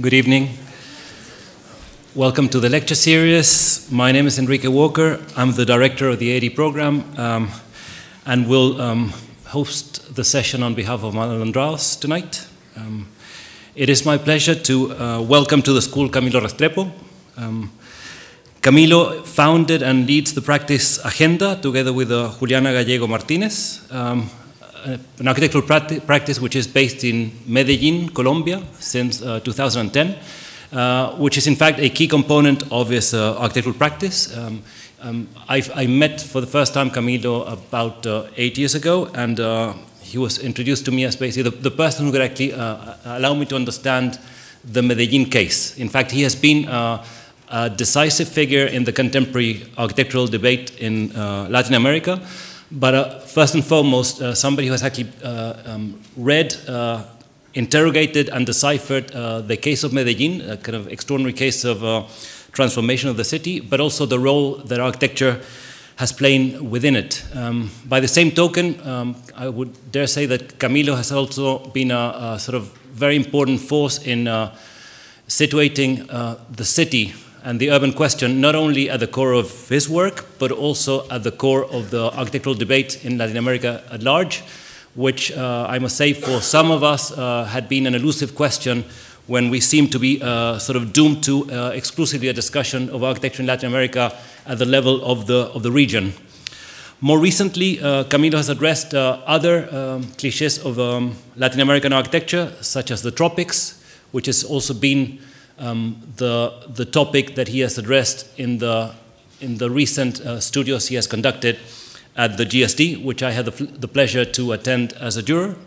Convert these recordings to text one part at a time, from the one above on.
Good evening. Welcome to the lecture series. My name is Enrique Walker. I'm the director of the AD program and will host the session on behalf of Manuel Andraus tonight. It is my pleasure to welcome to the school Camilo Restrepo. Camilo founded and leads the practice AGENDA together with Juliana, Gallego, Martínez, an architectural practice which is based in Medellin, Colombia, since 2010, which is in fact a key component of his architectural practice. I met for the first time Camilo about 8 years ago, and he was introduced to me as basically the person who could actually allow me to understand the Medellin case. In fact, he has been a decisive figure in the contemporary architectural debate in Latin America, but first and foremost, somebody who has actually read, interrogated, and deciphered the case of Medellin, a kind of extraordinary case of transformation of the city, but also the role that architecture has played within it. By the same token, I would dare say that Camilo has also been a sort of very important force in situating the city and the urban question not only at the core of his work, but also at the core of the architectural debate in Latin America at large, which I must say for some of us had been an elusive question when we seem to be sort of doomed to exclusively a discussion of architecture in Latin America at the level of the region. More recently, Camilo has addressed other cliches of Latin American architecture, such as the tropics, which has also been the topic that he has addressed in the recent studios he has conducted at the GSD, which I had the pleasure to attend as a juror.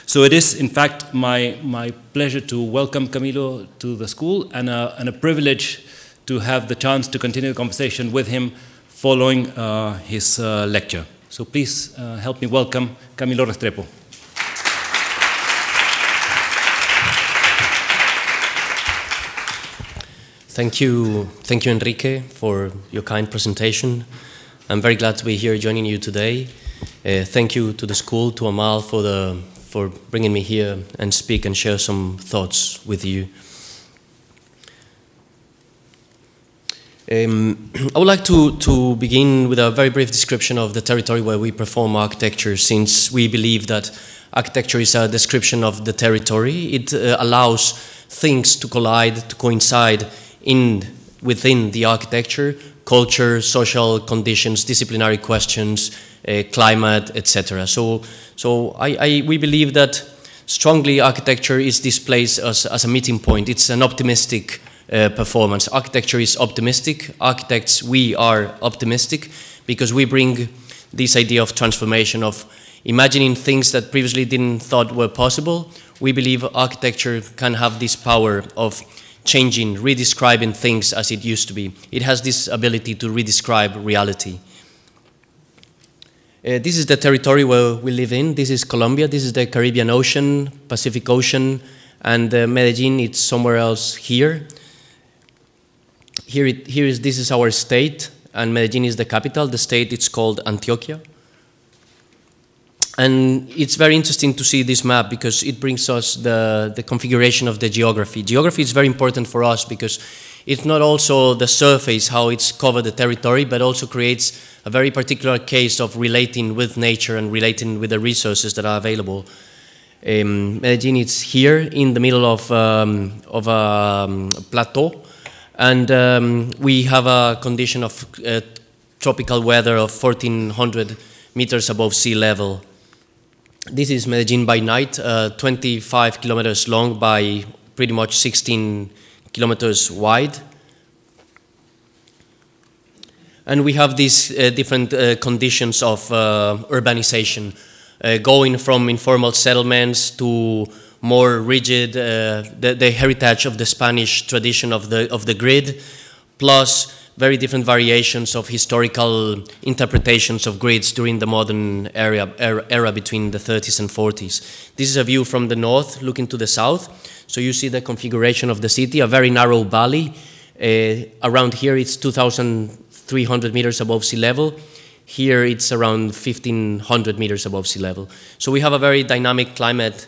So it is, in fact, my pleasure to welcome Camilo to the school and a privilege to have the chance to continue the conversation with him following his lecture. So please help me welcome Camilo Restrepo. Thank you, Enrique, for your kind presentation. I'm very glad to be here joining you today. Thank you to the school, to Amal, for bringing me here and speak and share some thoughts with you. I would like to begin with a very brief description of the territory where we perform architecture, since we believe that architecture is a description of the territory. It allows things to collide, to coincide within the architecture: culture, social conditions, disciplinary questions, climate, etc. So we believe that strongly architecture is displayed as a meeting point. It's an optimistic performance. Architecture is optimistic. Architects, we are optimistic because we bring this idea of transformation, of imagining things that previously didn't thought were possible. We believe architecture can have this power of changing, redescribing things as it used to be. It has this ability to redescribe reality. This is the territory where we live in. This is Colombia. This is the Caribbean Ocean, Pacific Ocean, and Medellin, it's somewhere else here. This is our state, and Medellin is the capital. The state, it's called Antioquia. And it's very interesting to see this map because it brings us the configuration of the geography. Geography is very important for us because it's not also the surface, how it's covered the territory, but also creates a very particular case of relating with nature and relating with the resources that are available. Medellin is here in the middle of a plateau, and we have a condition of tropical weather of 1,400 meters above sea level. This is Medellin by night, 25 kilometers long by pretty much 16 kilometers wide. And we have these different conditions of urbanization, going from informal settlements to more rigid, the heritage of the Spanish tradition of the grid, plus very different variations of historical interpretations of grids during the modern era between the 30s and 40s. This is a view from the north looking to the south. So you see the configuration of the city, a very narrow valley. Around here it's 2,300 meters above sea level. Here it's around 1,500 meters above sea level. So we have a very dynamic climate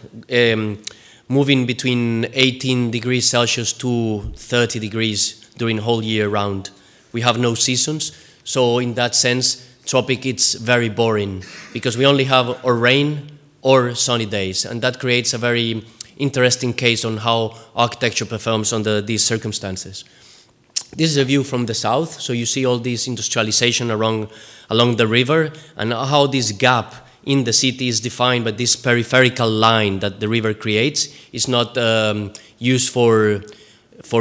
moving between 18 degrees Celsius to 30 degrees during whole year round. We have no seasons, so in that sense, tropic it's very boring because we only have or rain or sunny days, and that creates a very interesting case on how architecture performs under these circumstances. This is a view from the south, so you see all this industrialization along the river and how this gap in the city is defined by this peripheral line that the river creates. It's not used for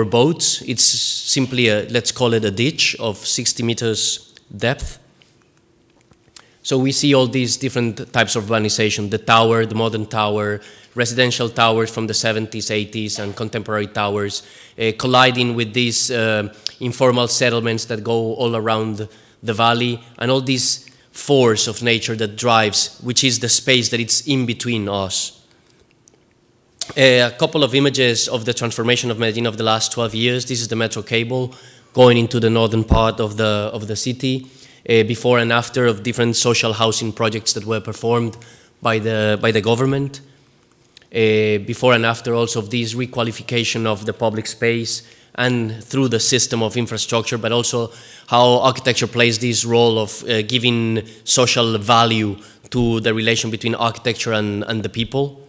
boats. It's simply let's call it a ditch of 60 meters depth. So we see all these different types of urbanization, the tower, the modern tower, residential towers from the 70s, 80s, and contemporary towers, colliding with these informal settlements that go all around the valley, and all this force of nature that drives, which is the space that it's in between us. A couple of images of the transformation of Medellin of the last 12 years. This is the metro cable going into the northern part of the city, before and after of different social housing projects that were performed by the government. Before and after also of this requalification of the public space and through the system of infrastructure, but also how architecture plays this role of giving social value to the relation between architecture and the people.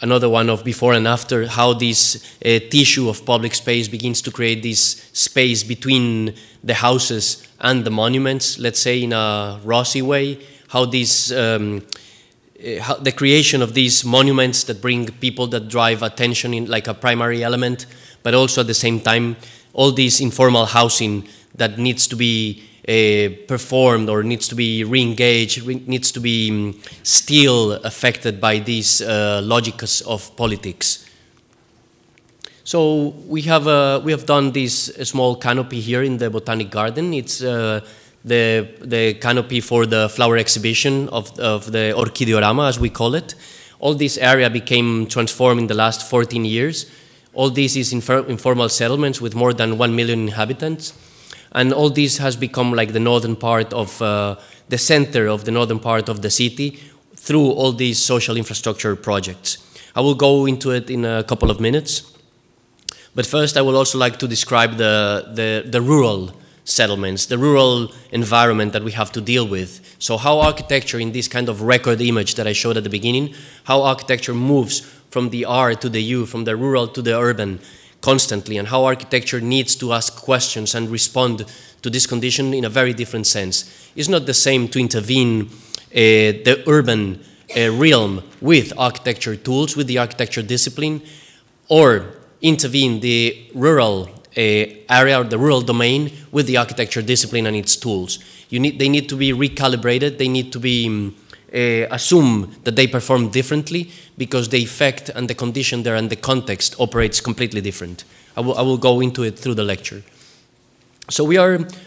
Another one of before and after, how this tissue of public space begins to create this space between the houses and the monuments, let's say in a Rossi way, how this the creation of these monuments that bring people that drive attention in like a primary element, but also at the same time, all this informal housing that needs to be performed or needs to be re-engaged, needs to be still affected by these logics of politics. So we have done this small canopy here in the Botanic Garden. It's the canopy for the flower exhibition of the Orchideorama, as we call it. All this area became transformed in the last 14 years. All this is informal settlements with more than 1 million inhabitants. And all this has become like the northern part of the center of the northern part of the city through all these social infrastructure projects. I will go into it in a couple of minutes. But first, I would also like to describe the rural settlements, the rural environment that we have to deal with. So how architecture, in this kind of record image that I showed at the beginning, how architecture moves from the R to the U, from the rural to the urban constantly, and how architecture needs to ask questions and respond to this condition in a very different sense. It's not the same to intervene the urban realm with architecture tools, with the architecture discipline, or intervene the rural area or the rural domain with the architecture discipline and its tools. They need to be recalibrated, they need to be assume that they perform differently because the effect and the condition there and the context operates completely different. I will go into it through the lecture. So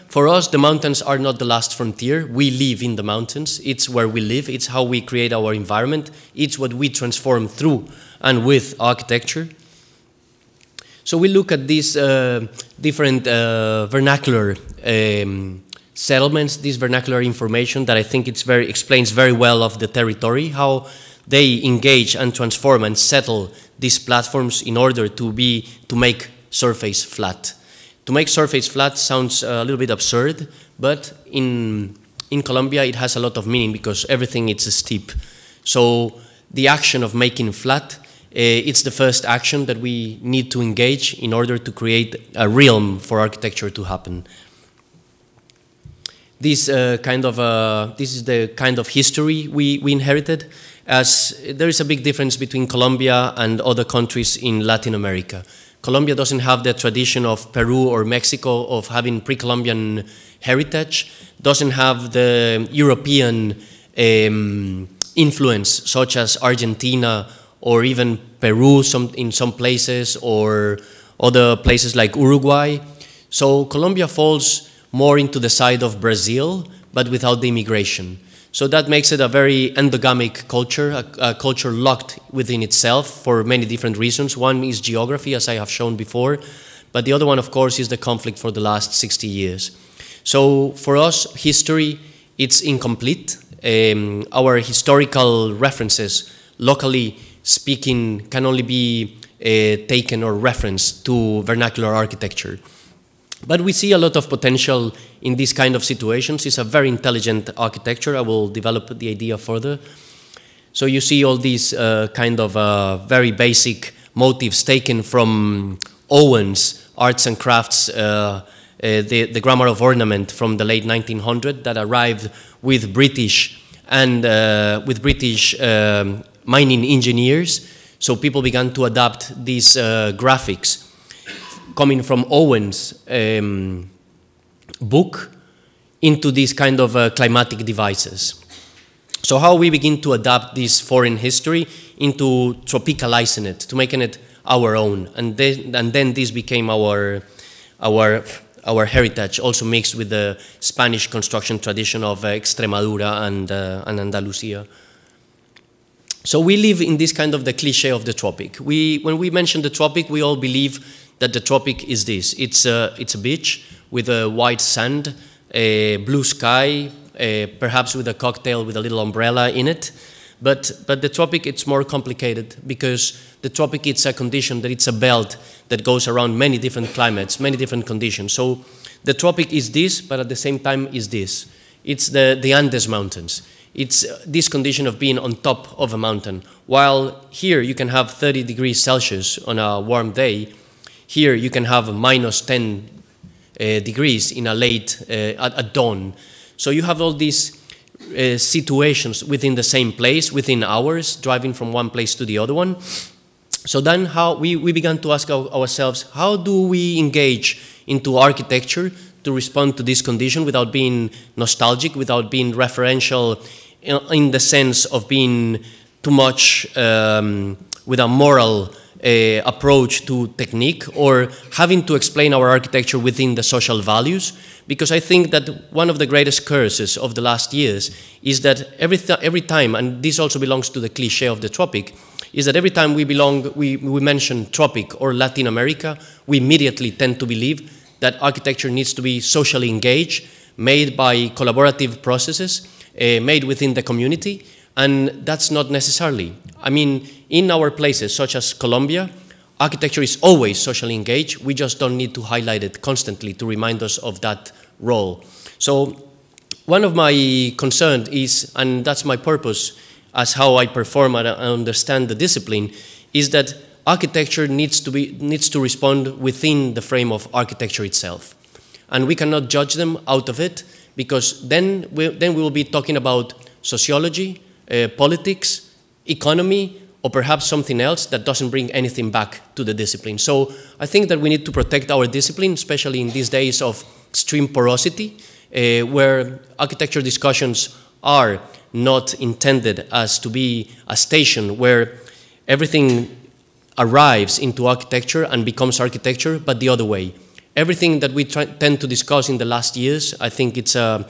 for us, the mountains are not the last frontier. We live in the mountains. It's where we live. It's how we create our environment. It's what we transform through and with architecture. So we look at these different vernacular settlements, this vernacular information that I think explains very well of the territory, how they engage and transform and settle these platforms in order to make surface flat. To make surface flat sounds a little bit absurd, but in Colombia it has a lot of meaning because everything is steep. So the action of making flat, it's the first action that we need to engage in order to create a realm for architecture to happen. This is the kind of history we inherited, as there is a big difference between Colombia and other countries in Latin America. Colombia doesn't have the tradition of Peru or Mexico of having pre-Columbian heritage, doesn't have the European influence such as Argentina or even Peru in some places, or other places like Uruguay. So Colombia falls more into the side of Brazil, but without the immigration. So that makes it a very endogamic culture, a culture locked within itself for many different reasons. One is geography, as I have shown before, but the other one, of course, is the conflict for the last 60 years. So for us, history, it's incomplete. Our historical references locally speaking can only be taken or referenced to vernacular architecture. But we see a lot of potential in these kind of situations. It's a very intelligent architecture. I will develop the idea further. So you see all these kind of very basic motifs taken from Owen's Arts and Crafts, the Grammar of Ornament from the late 1900s that arrived with British and mining engineers. So people began to adapt these graphics coming from Owen's book into these kind of climatic devices. So how we begin to adapt this foreign history into tropicalizing it, to making it our own, and then this became our heritage, also mixed with the Spanish construction tradition of Extremadura and Andalusia. So we live in this kind of the cliche of the tropic. When we mention the tropic, we all believe that the tropic is this. It's a beach with a white sand, a blue sky, perhaps with a cocktail with a little umbrella in it. But the tropic, it's more complicated, because the tropic, it's a condition that it's a belt that goes around many different climates, many different conditions. So the tropic is this, but at the same time is this. It's the Andes Mountains. It's this condition of being on top of a mountain. While here you can have 30 degrees Celsius on a warm day, here you can have minus 10 degrees in a late, at dawn. So you have all these situations within the same place, within hours, driving from one place to the other one. So then how we began to ask ourselves, how do we engage into architecture to respond to this condition without being nostalgic, without being referential in the sense of being too much with a moral approach to technique, or having to explain our architecture within the social values? Because I think that one of the greatest curses of the last years is that every time, and this also belongs to the cliche of the tropic, is that every time we mention tropic or Latin America, we immediately tend to believe that architecture needs to be socially engaged, made by collaborative processes, made within the community, and that's not necessarily. I mean, in our places, such as Colombia, architecture is always socially engaged. We just don't need to highlight it constantly to remind us of that role. So one of my concerns is, and that's my purpose as how I perform and understand the discipline, is that architecture needs to respond within the frame of architecture itself. And we cannot judge them out of it, because then we will be talking about sociology, politics, economy, or perhaps something else that doesn't bring anything back to the discipline. So I think that we need to protect our discipline, especially in these days of extreme porosity, where architecture discussions are not intended as to be a station where everything arrives into architecture and becomes architecture, but the other way. Everything that we tend to discuss in the last years, I think it's a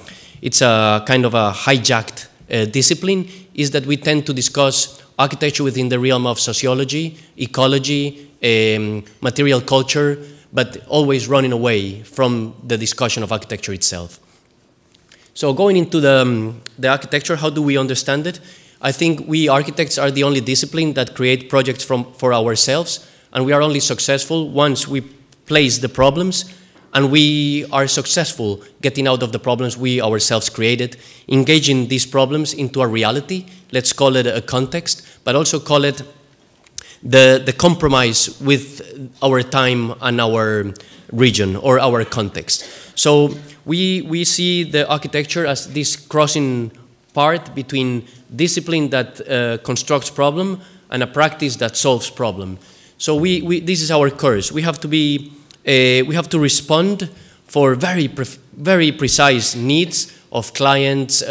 kind of a hijacked discipline, is that we tend to discuss architecture within the realm of sociology, ecology, material culture, but always running away from the discussion of architecture itself. So going into the architecture, how do we understand it? I think we architects are the only discipline that create projects for ourselves, and we are only successful once we place the problems, and we are successful getting out of the problems we ourselves created, engaging these problems into a reality. Let's call it a context, but also call it the compromise with our time and our region or our context. So we see the architecture as this crossing part between discipline that constructs problem and a practice that solves problem. So this is our curse. We have to respond for very precise needs of clients,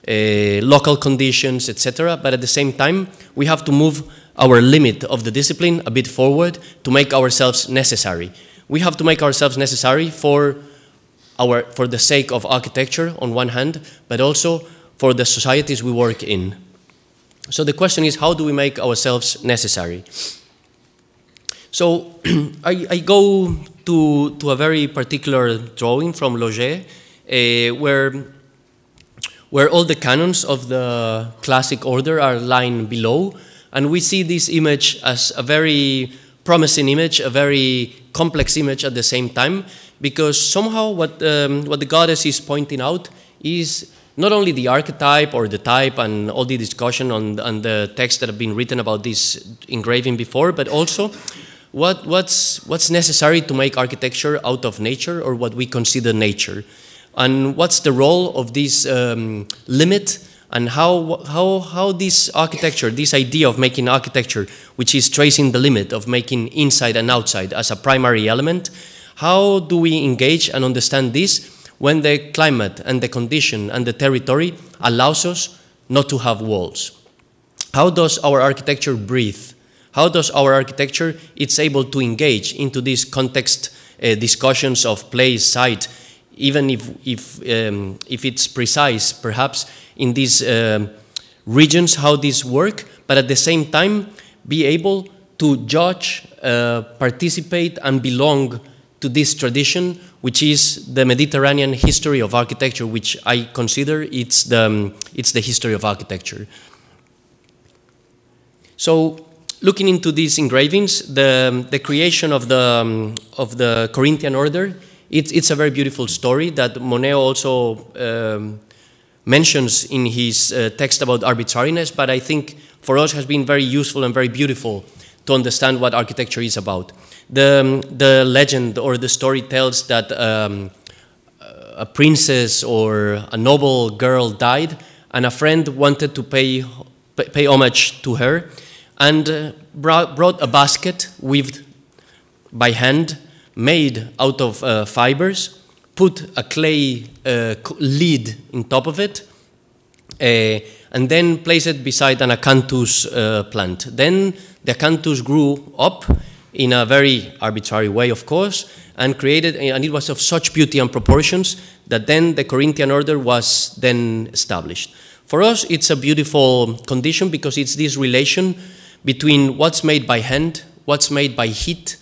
local conditions, etc. But at the same time, we have to move our limit of the discipline a bit forward to make ourselves necessary. We have to make ourselves necessary for the sake of architecture on one hand, but also for the societies we work in. So the question is, how do we make ourselves necessary? So I go to a very particular drawing from Loger, where all the canons of the classic order are lying below, And we see this image as a very promising image, a very complex image at the same time, because somehow what the goddess is pointing out is not only the archetype or the type and all the discussion on the texts that have been written about this engraving before, but also what's necessary to make architecture out of nature, or what we consider nature, and what's the role of this limit, and how this architecture, this idea of making architecture, which is tracing the limit of making inside and outside as a primary element, how do we engage and understand this when the climate and the condition and the territory allows us not to have walls? How does our architecture breathe? How does our architecture, it's able to engage into these context discussions of place, site, even if it's precise, perhaps, in these regions, how these work, but at the same time be able to judge, participate, and belong to this tradition, which is the Mediterranean history of architecture, which I consider it's the history of architecture. So, looking into these engravings, the creation of the Corinthian order, it's a very beautiful story that Monet also mentions in his text about arbitrariness, but I think for us has been very useful and very beautiful to understand what architecture is about. The legend or the story tells that a princess or a noble girl died, and a friend wanted to pay homage to her, and brought a basket weaved by hand, made out of fibers, put a clay lid on top of it, and then place it beside an acanthus plant. Then the acanthus grew up in a very arbitrary way, of course, and created, and it was of such beauty and proportions that then the Corinthian order was then established. For us, it's a beautiful condition because it's this relation between what's made by hand, what's made by heat.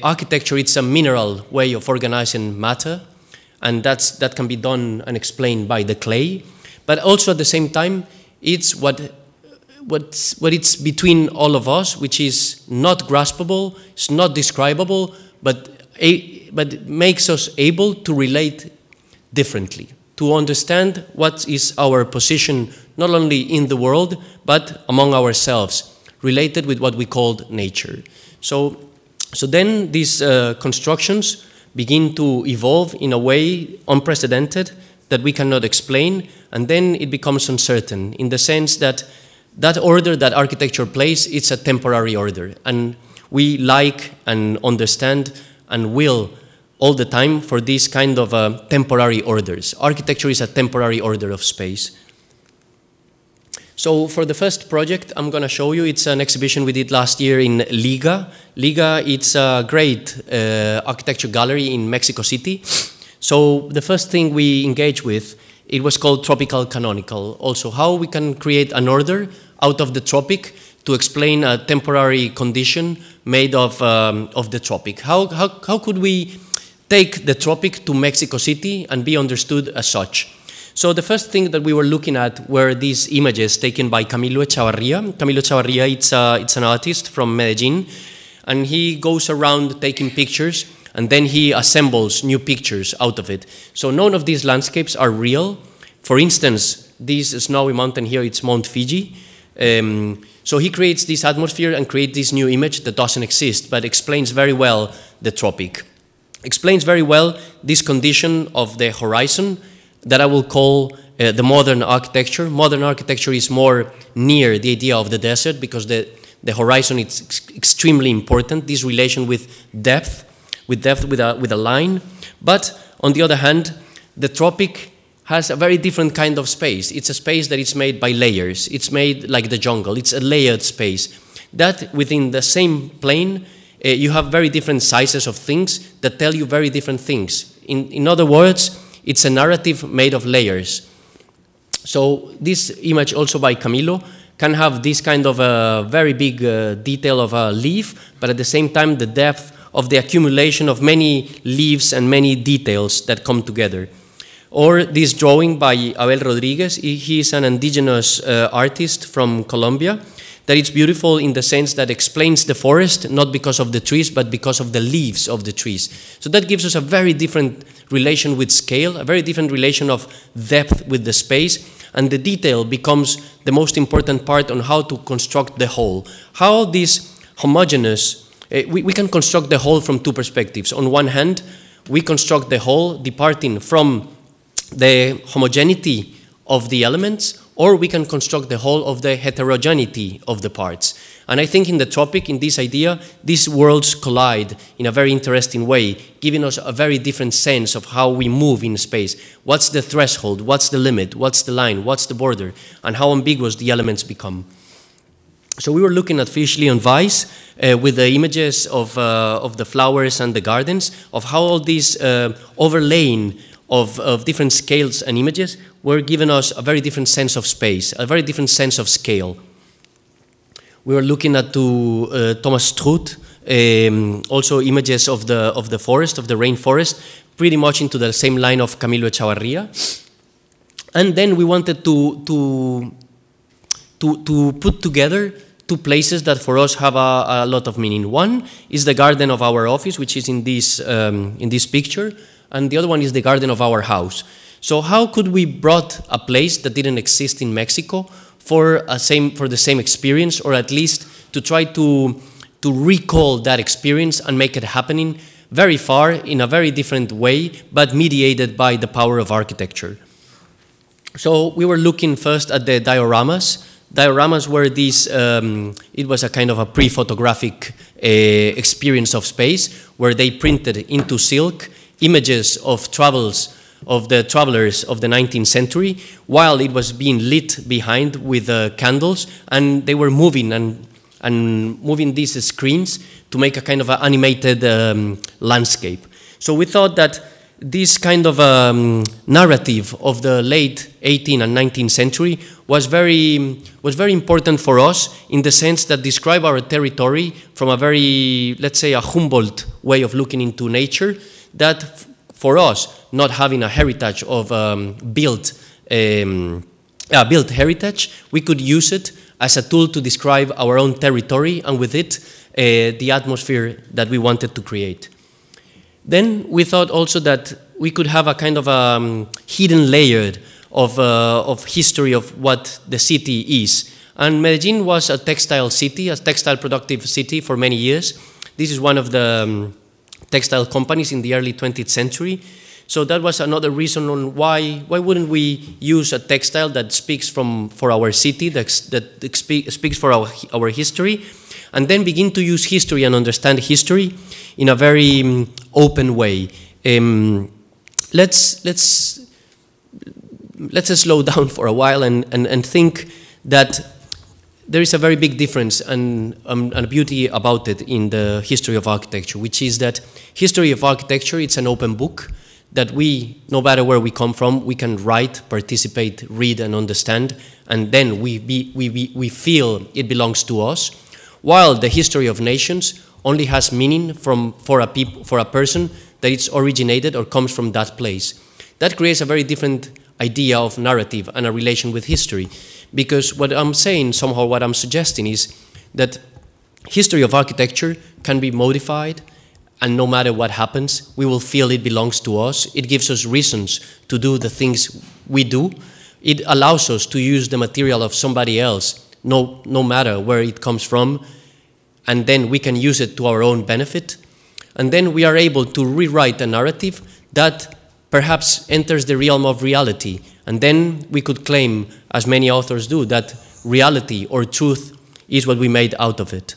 Architecture, it's a mineral way of organizing matter, and that can be done and explained by the clay. But also at the same time, it's what it's between all of us, which is not graspable, it's not describable, but makes us able to relate differently, to understand what is our position not only in the world, but among ourselves, related with what we called nature. So then these constructions begin to evolve in a way unprecedented that we cannot explain, and then it becomes uncertain in the sense that that order that architecture plays, it's a temporary order, and we like and understand and will all the time for these kind of temporary orders. Architecture is a temporary order of space. So for the first project I'm going to show you, it's an exhibition we did last year in Liga. Liga, it's a great architecture gallery in Mexico City. So the first thing we engaged with, it was called Tropical Canonical. Also, how we can create an order out of the tropic to explain a temporary condition made of the tropic. How could we take the tropic to Mexico City and be understood as such? So the first thing that we were looking at were these images taken by Camilo Echavarria. Camilo Echavarria, it's an artist from Medellin, and he goes around taking pictures, and then he assembles new pictures out of it. So none of these landscapes are real. For instance, this snowy mountain here, it's Mount Fiji. So he creates this atmosphere and creates this new image that doesn't exist, but explains very well the tropic. Explains very well this condition of the horizon that I will call the modern architecture. Modern architecture is more near the idea of the desert because the horizon is extremely important, this relation with depth with a line. But on the other hand, the tropic has a very different kind of space. It's a space that is made by layers. It's made like the jungle. It's a layered space. That within the same plane, you have very different sizes of things that tell you very different things. In other words, it's a narrative made of layers. So this image also by Camilo can have this kind of a very big detail of a leaf, but at the same time the depth of the accumulation of many leaves and many details that come together. Or this drawing by Abel Rodriguez. He is an indigenous artist from Colombia that it's beautiful in the sense that explains the forest, not because of the trees, but because of the leaves of the trees. So that gives us a very different relation with scale, a very different relation of depth with the space, and the detail becomes the most important part on how to construct the whole. How this homogeneous, we can construct the whole from two perspectives. On one hand, we construct the whole departing from the homogeneity of the elements, or we can construct the whole of the heterogeneity of the parts. And I think in the topic, in this idea, these worlds collide in a very interesting way, giving us a very different sense of how we move in space. What's the threshold? What's the limit? What's the line? What's the border? And how ambiguous the elements become. So we were looking at Fischli on Weiss with the images of the flowers and the gardens, of how all these overlaying of different scales and images were giving us a very different sense of space, a very different sense of scale. We were looking at Thomas Struth, also images of the forest, of the rainforest, pretty much into the same line of Camilo Echavarria. And then we wanted to put together two places that for us have a lot of meaning. One is the garden of our office, which is in this picture, and the other one is the garden of our house. So how could we brought a place that didn't exist in Mexico for the same experience, or at least to try to recall that experience and make it happening very far in a very different way, but mediated by the power of architecture. So we were looking first at the dioramas. Dioramas were these, it was a kind of a pre-photographic experience of space, where they printed into silk images of travels of the travelers of the 19th century, while it was being lit behind with candles, and they were moving and moving these screens to make a kind of animated landscape. So we thought that this kind of narrative of the late 18th and 19th century was very important for us, in the sense that describe our territory from a very, let's say, a Humboldt way of looking into nature, that for us, not having a heritage of built heritage, we could use it as a tool to describe our own territory, and with it, the atmosphere that we wanted to create. Then we thought also that we could have a kind of hidden layer of history of what the city is. And Medellin was a textile city, a textile productive city for many years. This is one of the textile companies in the early 20th century. So that was another reason on why wouldn't we use a textile that speaks for our city, that speaks for our history, and then begin to use history and understand history in a very open way. Let's slow down for a while and think that there is a very big difference and a beauty about it in the history of architecture, which is that history of architecture, it's an open book that we, no matter where we come from, we can write, participate, read, and understand, and then we feel it belongs to us, while the history of nations only has meaning for a person that it's originated or comes from that place. That creates a very different idea of narrative and a relation with history, because what I'm saying, somehow what I'm suggesting, is that history of architecture can be modified, and no matter what happens, we will feel it belongs to us. It gives us reasons to do the things we do. It allows us to use the material of somebody else, no matter where it comes from, and then we can use it to our own benefit. And then we are able to rewrite a narrative that perhaps enters the realm of reality. And then we could claim, as many authors do, that reality or truth is what we made out of it.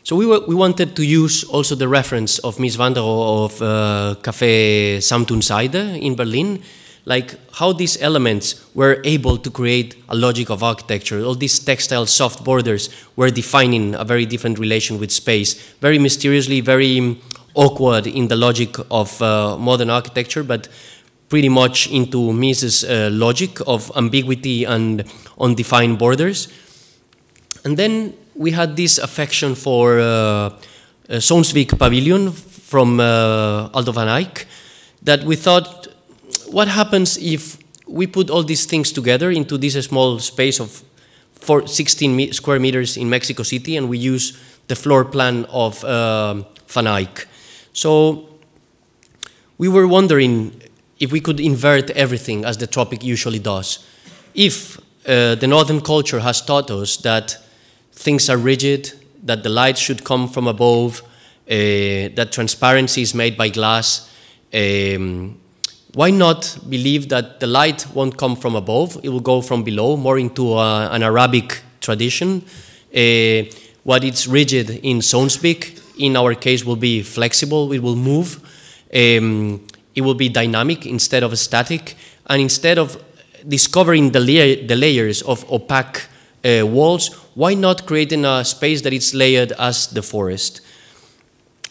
So we wanted to use also the reference of Mies van der Rohe of Café Samtunzijde in Berlin, like how these elements were able to create a logic of architecture. All these textile soft borders were defining a very different relation with space, very mysteriously, very awkward in the logic of modern architecture, but pretty much into Mies's logic of ambiguity and undefined borders. And then we had this affection for Sonsvik Pavilion from Aldo van Eyck, that we thought, what happens if we put all these things together into this small space of 16 square meters in Mexico City, and we use the floor plan of Van Eyck. So we were wondering if we could invert everything as the tropic usually does. If the northern culture has taught us that things are rigid, that the light should come from above, that transparency is made by glass, why not believe that the light won't come from above, it will go from below, more into an Arabic tradition. What is rigid in Zonespeak, in our case, will be flexible, it will move, it will be dynamic instead of static, and instead of discovering the layers of opaque walls, why not creating a space that is layered as the forest?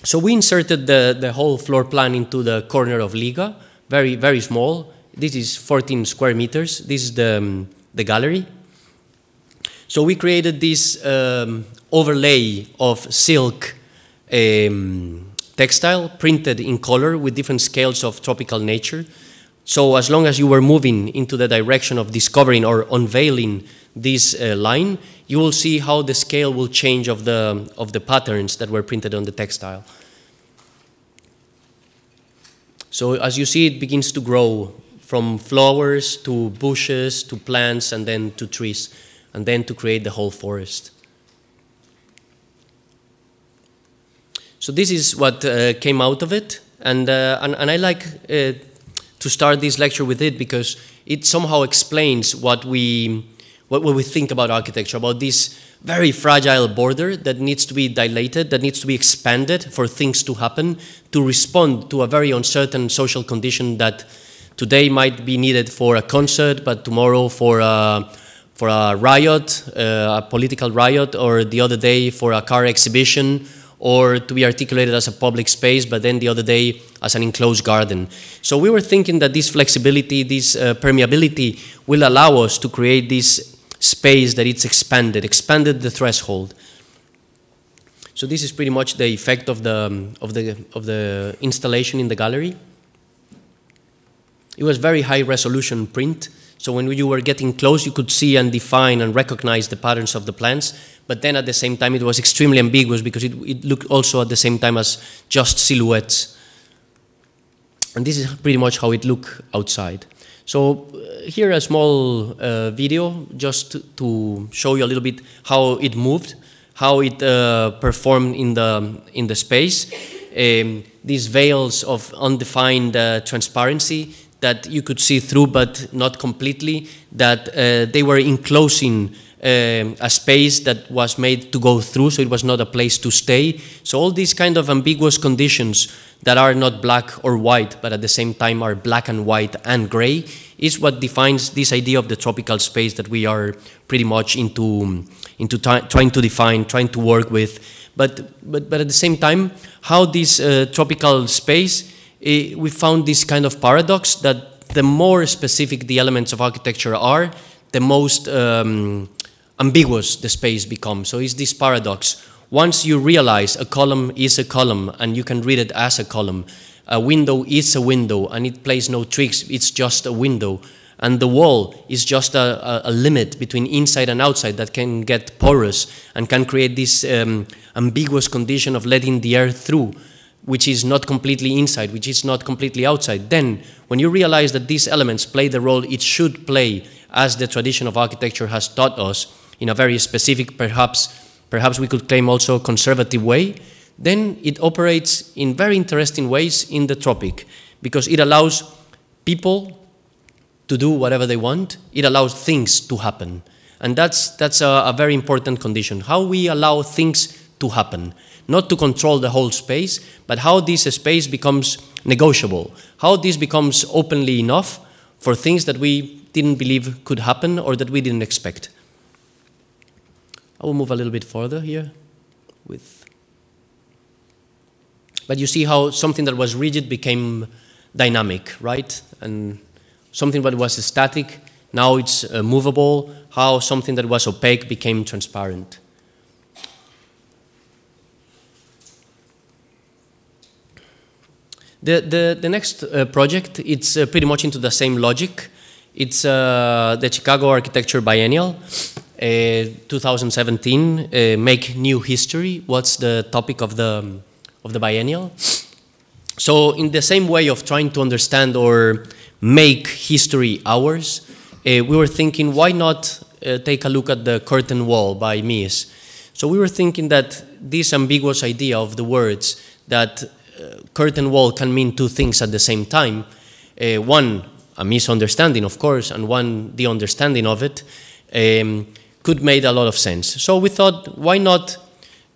So we inserted the whole floor plan into the corner of Liga, very, very small. This is 14 square meters. This is the gallery. So we created this overlay of silk textile printed in color with different scales of tropical nature. So as long as you were moving into the direction of discovering or unveiling this line, you will see how the scale will change of the patterns that were printed on the textile. So as you see, it begins to grow from flowers to bushes to plants and then to trees, and then to create the whole forest. So this is what came out of it, and I like to start this lecture with it because it somehow explains what we think about architecture, about this very fragile border that needs to be dilated, that needs to be expanded for things to happen, to respond to a very uncertain social condition that today might be needed for a concert, but tomorrow for a riot, a political riot, or the other day for a car exhibition, or to be articulated as a public space, but then the other day as an enclosed garden. So we were thinking that this flexibility, this permeability will allow us to create this space that it's expanded the threshold. So this is pretty much the effect of the installation in the gallery. It was very high resolution print, so when you were getting close, you could see and define and recognize the patterns of the plants, but then at the same time it was extremely ambiguous because it looked also at the same time as just silhouettes. And this is pretty much how it looked outside. So here a small video just to show you a little bit how it moved, how it performed in the space. These veils of undefined transparency that you could see through but not completely, that they were enclosing a space that was made to go through, so it was not a place to stay. So all these kind of ambiguous conditions that are not black or white, but at the same time are black and white and gray, is what defines this idea of the tropical space that we are pretty much into trying to define, trying to work with. But at the same time, how this tropical space, we found this kind of paradox that the more specific the elements of architecture are, the most ambiguous the space becomes. So it's this paradox. Once you realize a column is a column and you can read it as a column, a window is a window and it plays no tricks, it's just a window, and the wall is just a limit between inside and outside that can get porous and can create this ambiguous condition of letting the air through, which is not completely inside, which is not completely outside. Then, when you realize that these elements play the role it should play as the tradition of architecture has taught us, in a very specific, perhaps we could claim also conservative way, then it operates in very interesting ways in the tropic, because it allows people to do whatever they want, it allows things to happen. And that's a very important condition, how we allow things to happen. Not to control the whole space, but how this space becomes negotiable, how this becomes openly enough for things that we didn't believe could happen or that we didn't expect. I will move a little bit further here but you see how something that was rigid became dynamic, right? And something that was static, now it's movable, how something that was opaque became transparent. The next project, it's pretty much into the same logic. It's the Chicago Architecture Biennial. 2017, make new history. What's the topic of the biennial? So in the same way of trying to understand or make history ours, we were thinking, why not take a look at the curtain wall by Mies? So we were thinking that this ambiguous idea of the words that curtain wall can mean two things at the same time, one, a misunderstanding, of course, and one, the understanding of it, could make a lot of sense. So we thought, why not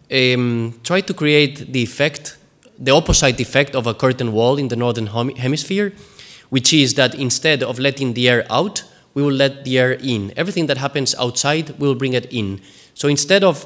try to create the effect, the opposite effect of a curtain wall in the northern hemisphere, which is that instead of letting the air out, we will let the air in. Everything that happens outside, we will bring it in. So instead of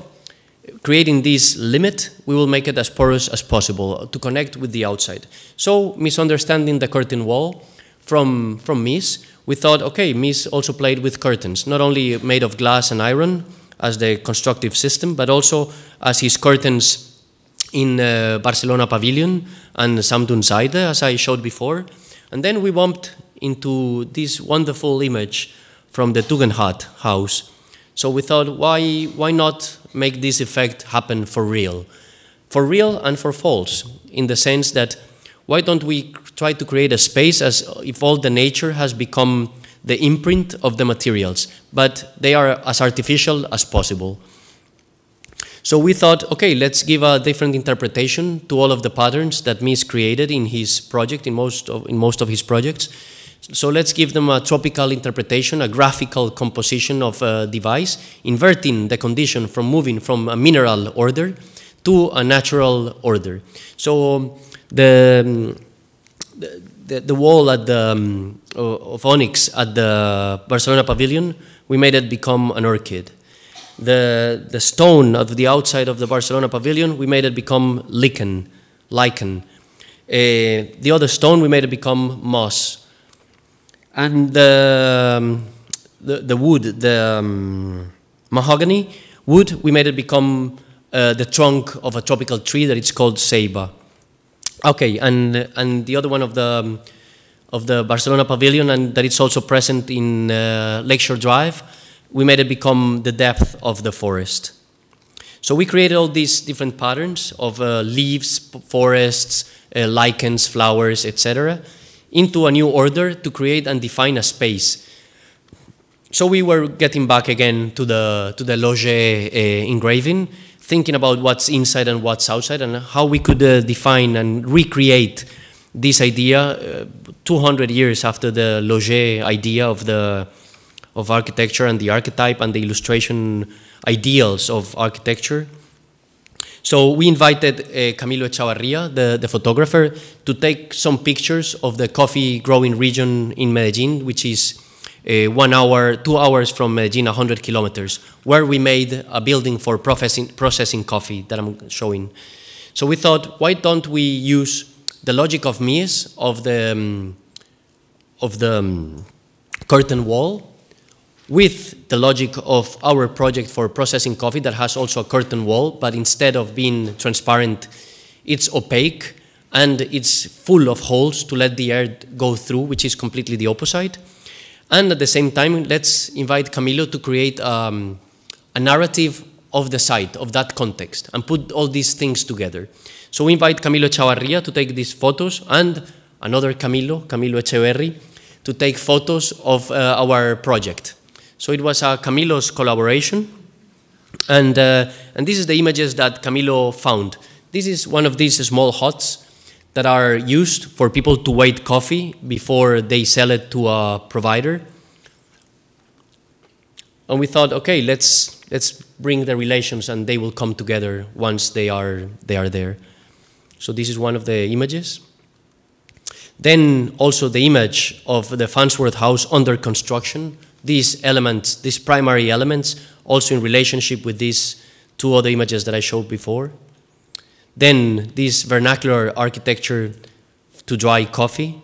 creating this limit, we will make it as porous as possible to connect with the outside. So, misunderstanding the curtain wall from Mies, we thought, okay, Mies also played with curtains, not only made of glass and iron as the constructive system, but also as his curtains in Barcelona Pavilion and Samtun Zaide, as I showed before. And then we bumped into this wonderful image from the Tugendhat house. So we thought, why not make this effect happen for real? For real and for false, in the sense that why don't we try to create a space as if all the nature has become the imprint of the materials, but they are as artificial as possible. So we thought, okay, let's give a different interpretation to all of the patterns that Mies created in his project, in most of his projects. So let's give them a tropical interpretation, a graphical composition of a device, inverting the condition from moving from a mineral order to a natural order. So the wall at the, of onyx at the Barcelona Pavilion, we made it become an orchid. The stone of the outside of the Barcelona Pavilion, we made it become lichen. The other stone, we made it become moss. And the wood, the mahogany wood, we made it become the trunk of a tropical tree that it's called ceiba. Okay, and the other one of the Barcelona Pavilion, and that it's also present in Lakeshore Drive, we made it become the depth of the forest. So we created all these different patterns of leaves, forests, lichens, flowers, etc., into a new order to create and define a space. So we were getting back again to the Loge engraving, thinking about what's inside and what's outside, and how we could define and recreate this idea 200 years after the Loge idea of architecture and the archetype and the illustration ideals of architecture. So we invited Camilo Echavarria, the photographer, to take some pictures of the coffee growing region in Medellin, which is 1 hour, 2 hours from Medellin, 100 kilometers, where we made a building for processing coffee that I'm showing. So we thought, why don't we use the logic of Mies, of the curtain wall, with the logic of our project for processing coffee that has also a curtain wall, but instead of being transparent, it's opaque and it's full of holes to let the air go through, which is completely the opposite. And at the same time, let's invite Camilo to create a narrative of the site, of that context, and put all these things together. So we invite Camilo Echavarria to take these photos, and another Camilo Echeverri, to take photos of our project. So it was a Camilo's collaboration, and this is the images that Camilo found. This is one of these small huts that are used for people to wait coffee before they sell it to a provider. And we thought, okay, let's bring the relations, and they will come together once they are there. So this is one of the images. Then also the image of the Farnsworth House under construction. These elements, these primary elements, also in relationship with these two other images that I showed before. Then this vernacular architecture to dry coffee.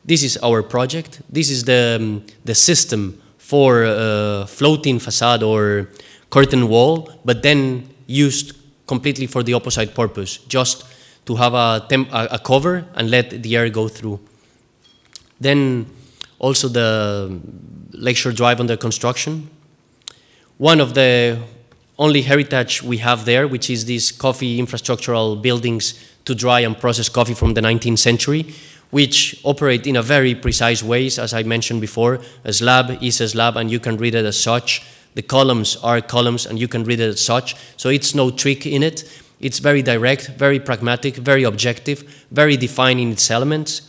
This is our project. This is the system for floating facade or curtain wall, but then used completely for the opposite purpose, just to have a cover and let the air go through. Then also the Lakeshore Drive under construction. One of the only heritage we have there, which is these coffee infrastructural buildings to dry and process coffee from the 19th century, which operate in a very precise ways, as I mentioned before. A slab is a slab, and you can read it as such. The columns are columns, and you can read it as such. So it's no trick in it. It's very direct, very pragmatic, very objective, very defined in its elements.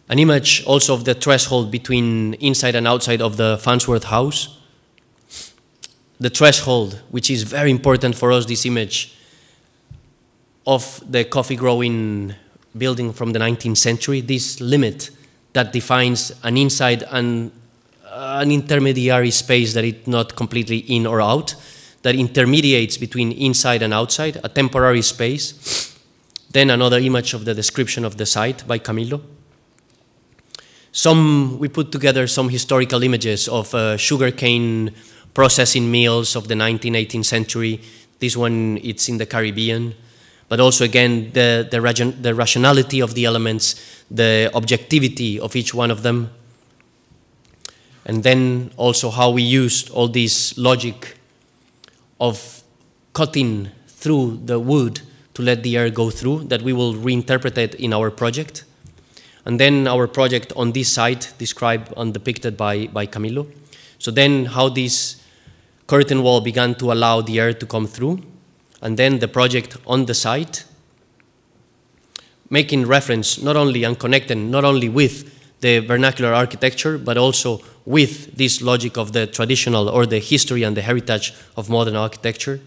An image also of the threshold between inside and outside of the Farnsworth house. The threshold, which is very important for us, this image of the coffee growing building from the 19th century, this limit that defines an inside and an intermediary space that is not completely in or out, that intermediates between inside and outside, a temporary space. Then another image of the description of the site by Camilo. We put together some historical images of sugarcane processing mills of the 19th, 18th century. This one, it's in the Caribbean. But also, again, the rationality of the elements, the objectivity of each one of them. And then also how we used all this logic of cutting through the wood to let the air go through, that we will reinterpret it in our project. And then our project on this site, described and depicted by Camilo. So then how this curtain wall began to allow the air to come through. And then the project on the site, making reference not only and connecting not only with the vernacular architecture, but also with this logic of the traditional or the history and the heritage of modern architecture.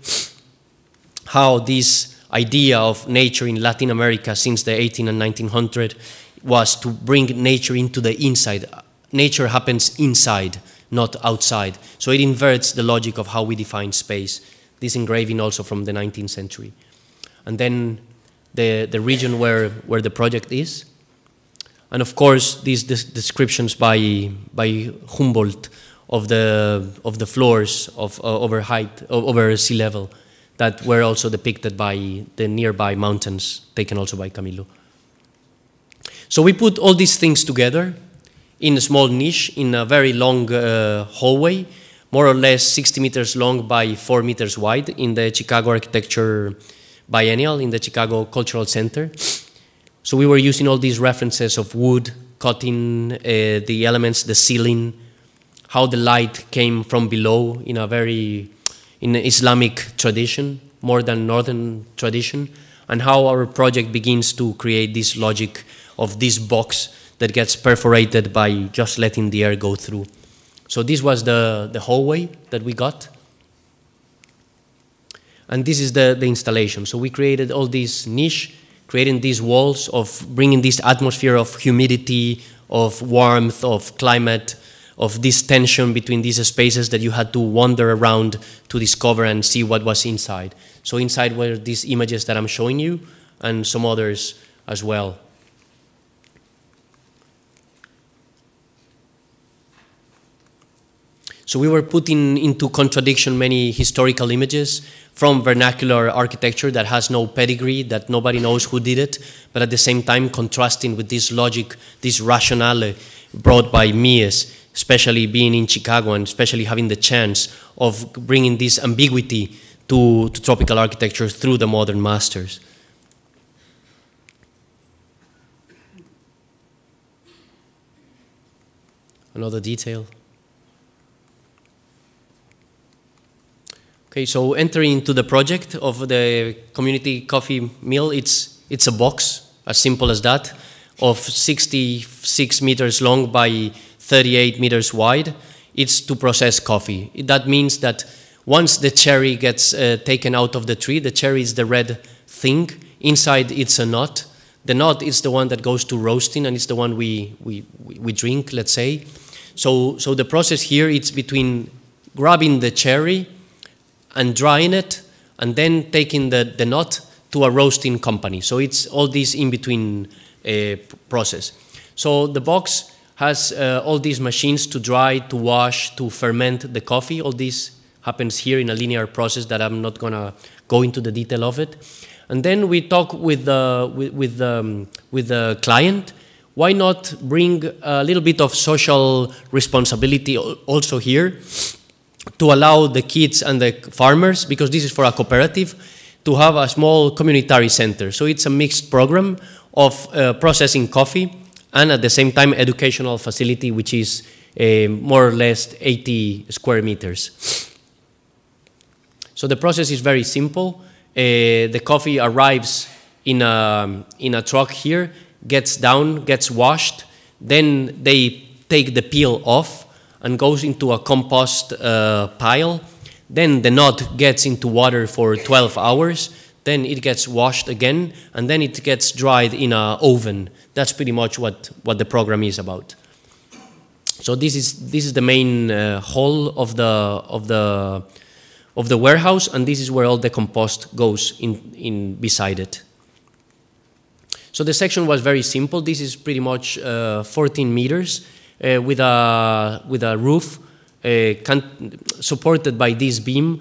How this idea of nature in Latin America since the 1800 and 1900 was to bring nature into the inside. Nature happens inside, not outside. So it inverts the logic of how we define space. This engraving also from the 19th century. And then the region where the project is. And of course, these descriptions by Humboldt of the floors of over sea level that were also depicted by the nearby mountains, taken also by Camilo. So we put all these things together in a small niche in a very long hallway, more or less 60 meters long by 4 meters wide in the Chicago Architecture Biennial, in the Chicago Cultural Center. So we were using all these references of wood, cutting the elements, the ceiling, how the light came from below in an Islamic tradition, more than Northern tradition, and how our project begins to create this logic of this box that gets perforated by just letting the air go through. So this was the hallway that we got. And this is the installation. So we created all this niche, creating these walls of bringing this atmosphere of humidity, of warmth, of climate, of this tension between these spaces that you had to wander around to discover and see what was inside. So inside were these images that I'm showing you and some others as well. So we were putting into contradiction many historical images from vernacular architecture that has no pedigree, that nobody knows who did it, but at the same time contrasting with this logic, this rationale brought by Mies, especially being in Chicago and especially having the chance of bringing this ambiguity to tropical architecture through the modern masters. Another detail. Okay, so entering into the project of the community coffee mill, it's a box, as simple as that, of 66 meters long by 38 meters wide. It's to process coffee. That means that once the cherry gets taken out of the tree, the cherry is the red thing. Inside it's a nut. The nut is the one that goes to roasting, and it's the one we drink, let's say. So the process here, it's between grabbing the cherry and drying it, and then taking the nut to a roasting company. So it's all this in-between process. So the box has all these machines to dry, to wash, to ferment the coffee. All this happens here in a linear process that I'm not gonna go into the detail of it. And then we talk with the client. why not bring a little bit of social responsibility also here to allow the kids and the farmers, because this is for a cooperative, to have a small community center. So it's a mixed program of processing coffee and at the same time educational facility, which is more or less 80 square meters. So the process is very simple. The coffee arrives in a truck here, gets down, gets washed, then they take the peel off and goes into a compost pile. Then the nut gets into water for 12 hours, then it gets washed again, and then it gets dried in an oven. That's pretty much what the program is about. So this is the main hall of the warehouse, and this is where all the compost goes in beside it. So the section was very simple. This is pretty much 14 meters with a roof supported by this beam.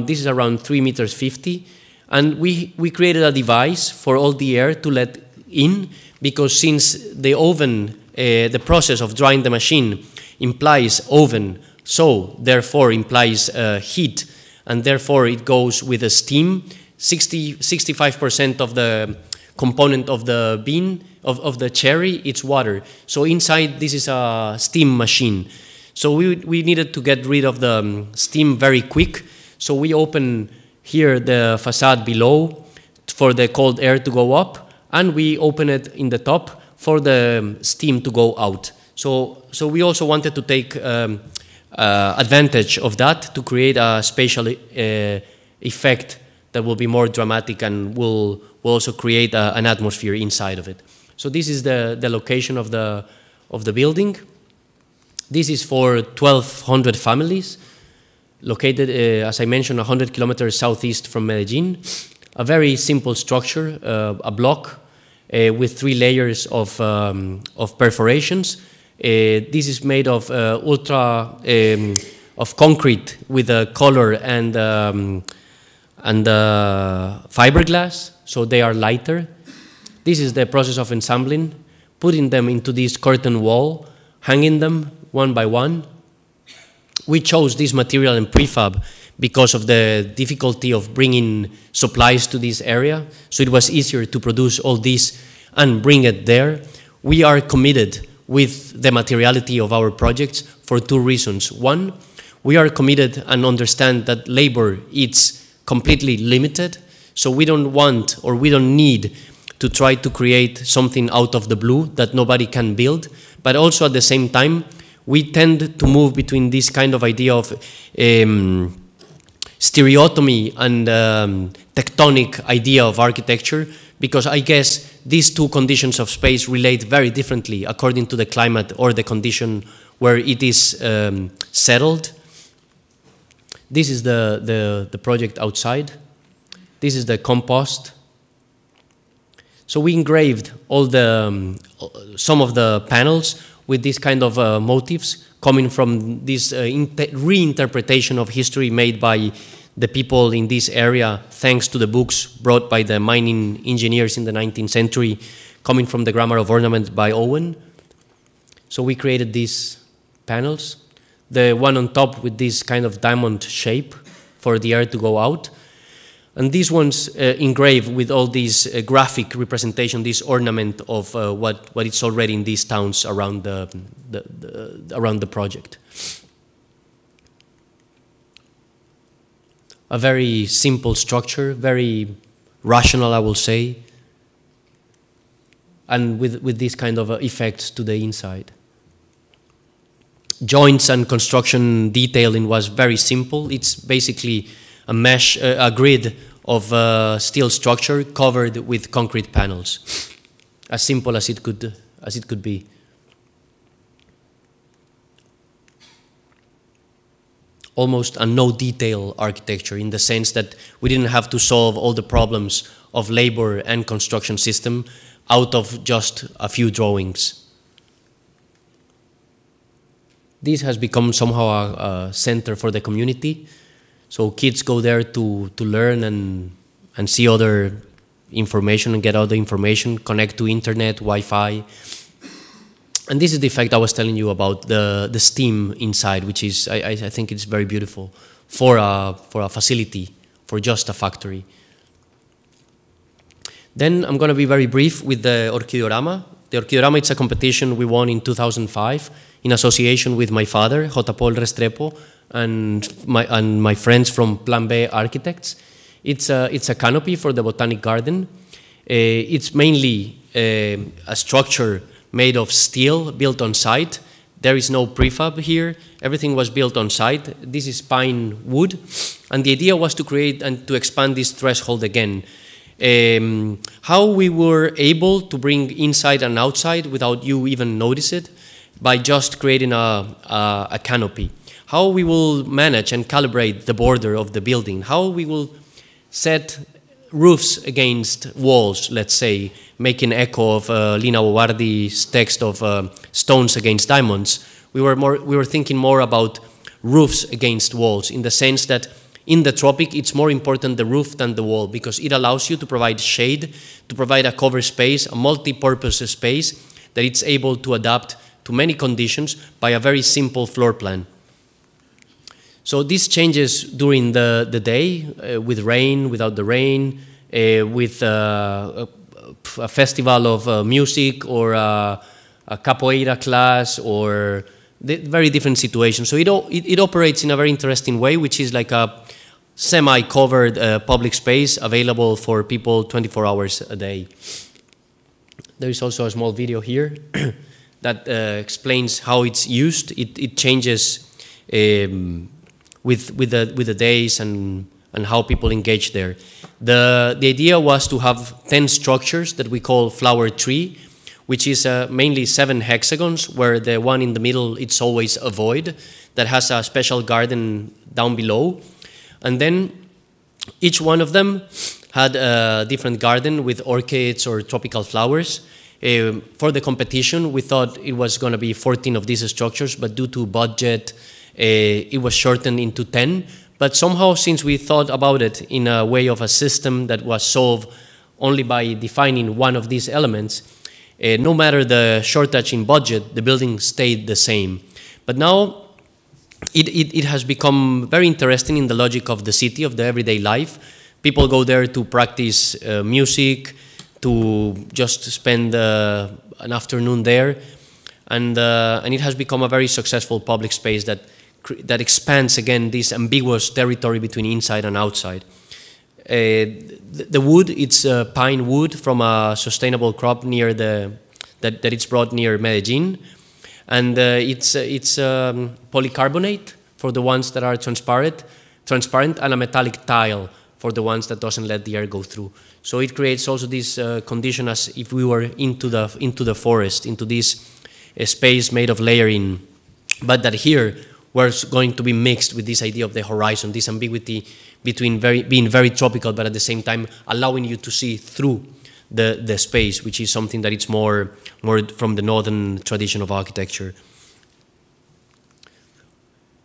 This is around 3 meters 50, and we created a device for all the air to let in, because since the oven, the process of drying the machine implies oven, so therefore implies heat, and therefore it goes with a steam. 65% of the component of the bean, of the cherry, it's water. So inside this is a steam machine. So we needed to get rid of the steam very quick. So we open here the facade below for the cold air to go up, and we open it in the top for the steam to go out. So we also wanted to take advantage of that to create a spatial effect that will be more dramatic and will also create an atmosphere inside of it. So this is the location of the building. This is for 1,200 families, located, as I mentioned, 100 kilometers southeast from Medellin. A very simple structure, a block with 3 layers of perforations. This is made of of concrete with a color and fiberglass, so they are lighter. This is the process of ensembling, putting them into this curtain wall, hanging them one by one. We chose this material in prefab because of the difficulty of bringing supplies to this area, so it was easier to produce all this and bring it there. We are committed with the materiality of our projects for 2 reasons. One, we are committed and understand that labor is completely limited, so we don't want or we don't need to try to create something out of the blue that nobody can build, but also at the same time, we tend to move between this kind of idea of stereotomy and tectonic idea of architecture, because I guess these 2 conditions of space relate very differently according to the climate or the condition where it is settled. This is the project outside. This is the compost. So we engraved all some of the panels with these kind of motifs coming from this reinterpretation of history made by the people in this area, thanks to the books brought by the mining engineers in the 19th century, coming from the Grammar of Ornament by Owen. So we created these panels. The one on top with this kind of diamond shape for the air to go out. And these ones engraved with all these graphic representation, this ornament of what is already in these towns around around the project. A very simple structure, very rational, I will say, and with this kind of effects to the inside. Joints and construction detailing was very simple. It's basically a mesh, a grid of steel structure covered with concrete panels, as simple as it could be. Almost a no detail architecture, in the sense that we didn't have to solve all the problems of labor and construction system out of just a few drawings. This has become somehow a center for the community. So kids go there to learn and see other information and get other information, connect to internet, Wi-Fi. And this is the effect I was telling you about, the steam inside, which is, I think it's very beautiful for a facility, for just a factory. Then I'm going to be very brief with the Orchideorama. The Orchideorama, it's a competition we won in 2005 in association with my father, J. Restrepo, and my friends from Plan B Architects. It's a canopy for the Botanic Garden. It's mainly a structure made of steel, built on site. There is no prefab here. Everything was built on site. This is pine wood. And the idea was to create and to expand this threshold again. How we were able to bring inside and outside without you even notice it, by just creating a canopy. How we will manage and calibrate the border of the building. How we will set roofs against walls, let's say, making echo of Lina Bobardi's text of stones against diamonds. We were thinking more about roofs against walls, in the sense that in the tropic, it's more important the roof than the wall, because it allows you to provide shade, to provide a cover space, a multi-purpose space that it's able to adapt to many conditions by a very simple floor plan. So this changes during the day, with rain, without the rain, with a festival of music, or a capoeira class, or very different situations. So it operates in a very interesting way, which is like a semi-covered public space available for people 24 hours a day. There is also a small video here that explains how it's used. It changes with the days and how people engage there. The idea was to have 10 structures that we call flower tree, which is mainly 7 hexagons, where the one in the middle, it's always a void that has a special garden down below. And then each one of them had a different garden with orchids or tropical flowers. For the competition, we thought it was going to be 14 of these structures, but due to budget, it was shortened into 10. But somehow, since we thought about it in a way of a system that was solved only by defining one of these elements, no matter the shortage in budget, the building stayed the same. But now, it has become very interesting in the logic of the city, of the everyday life. People go there to practice music, to just spend an afternoon there, and it has become a very successful public space that expands again this ambiguous territory between inside and outside. The wood, it's pine wood from a sustainable crop near that it's brought near Medellin. And it's polycarbonate for the ones that are transparent, and a metallic tile for the ones that doesn't let the air go through. So it creates also this condition as if we were into the forest, into this space made of layering, but that here was going to be mixed with this idea of the horizon, this ambiguity between being very tropical, but at the same time allowing you to see through the space, which is something that it's more from the northern tradition of architecture.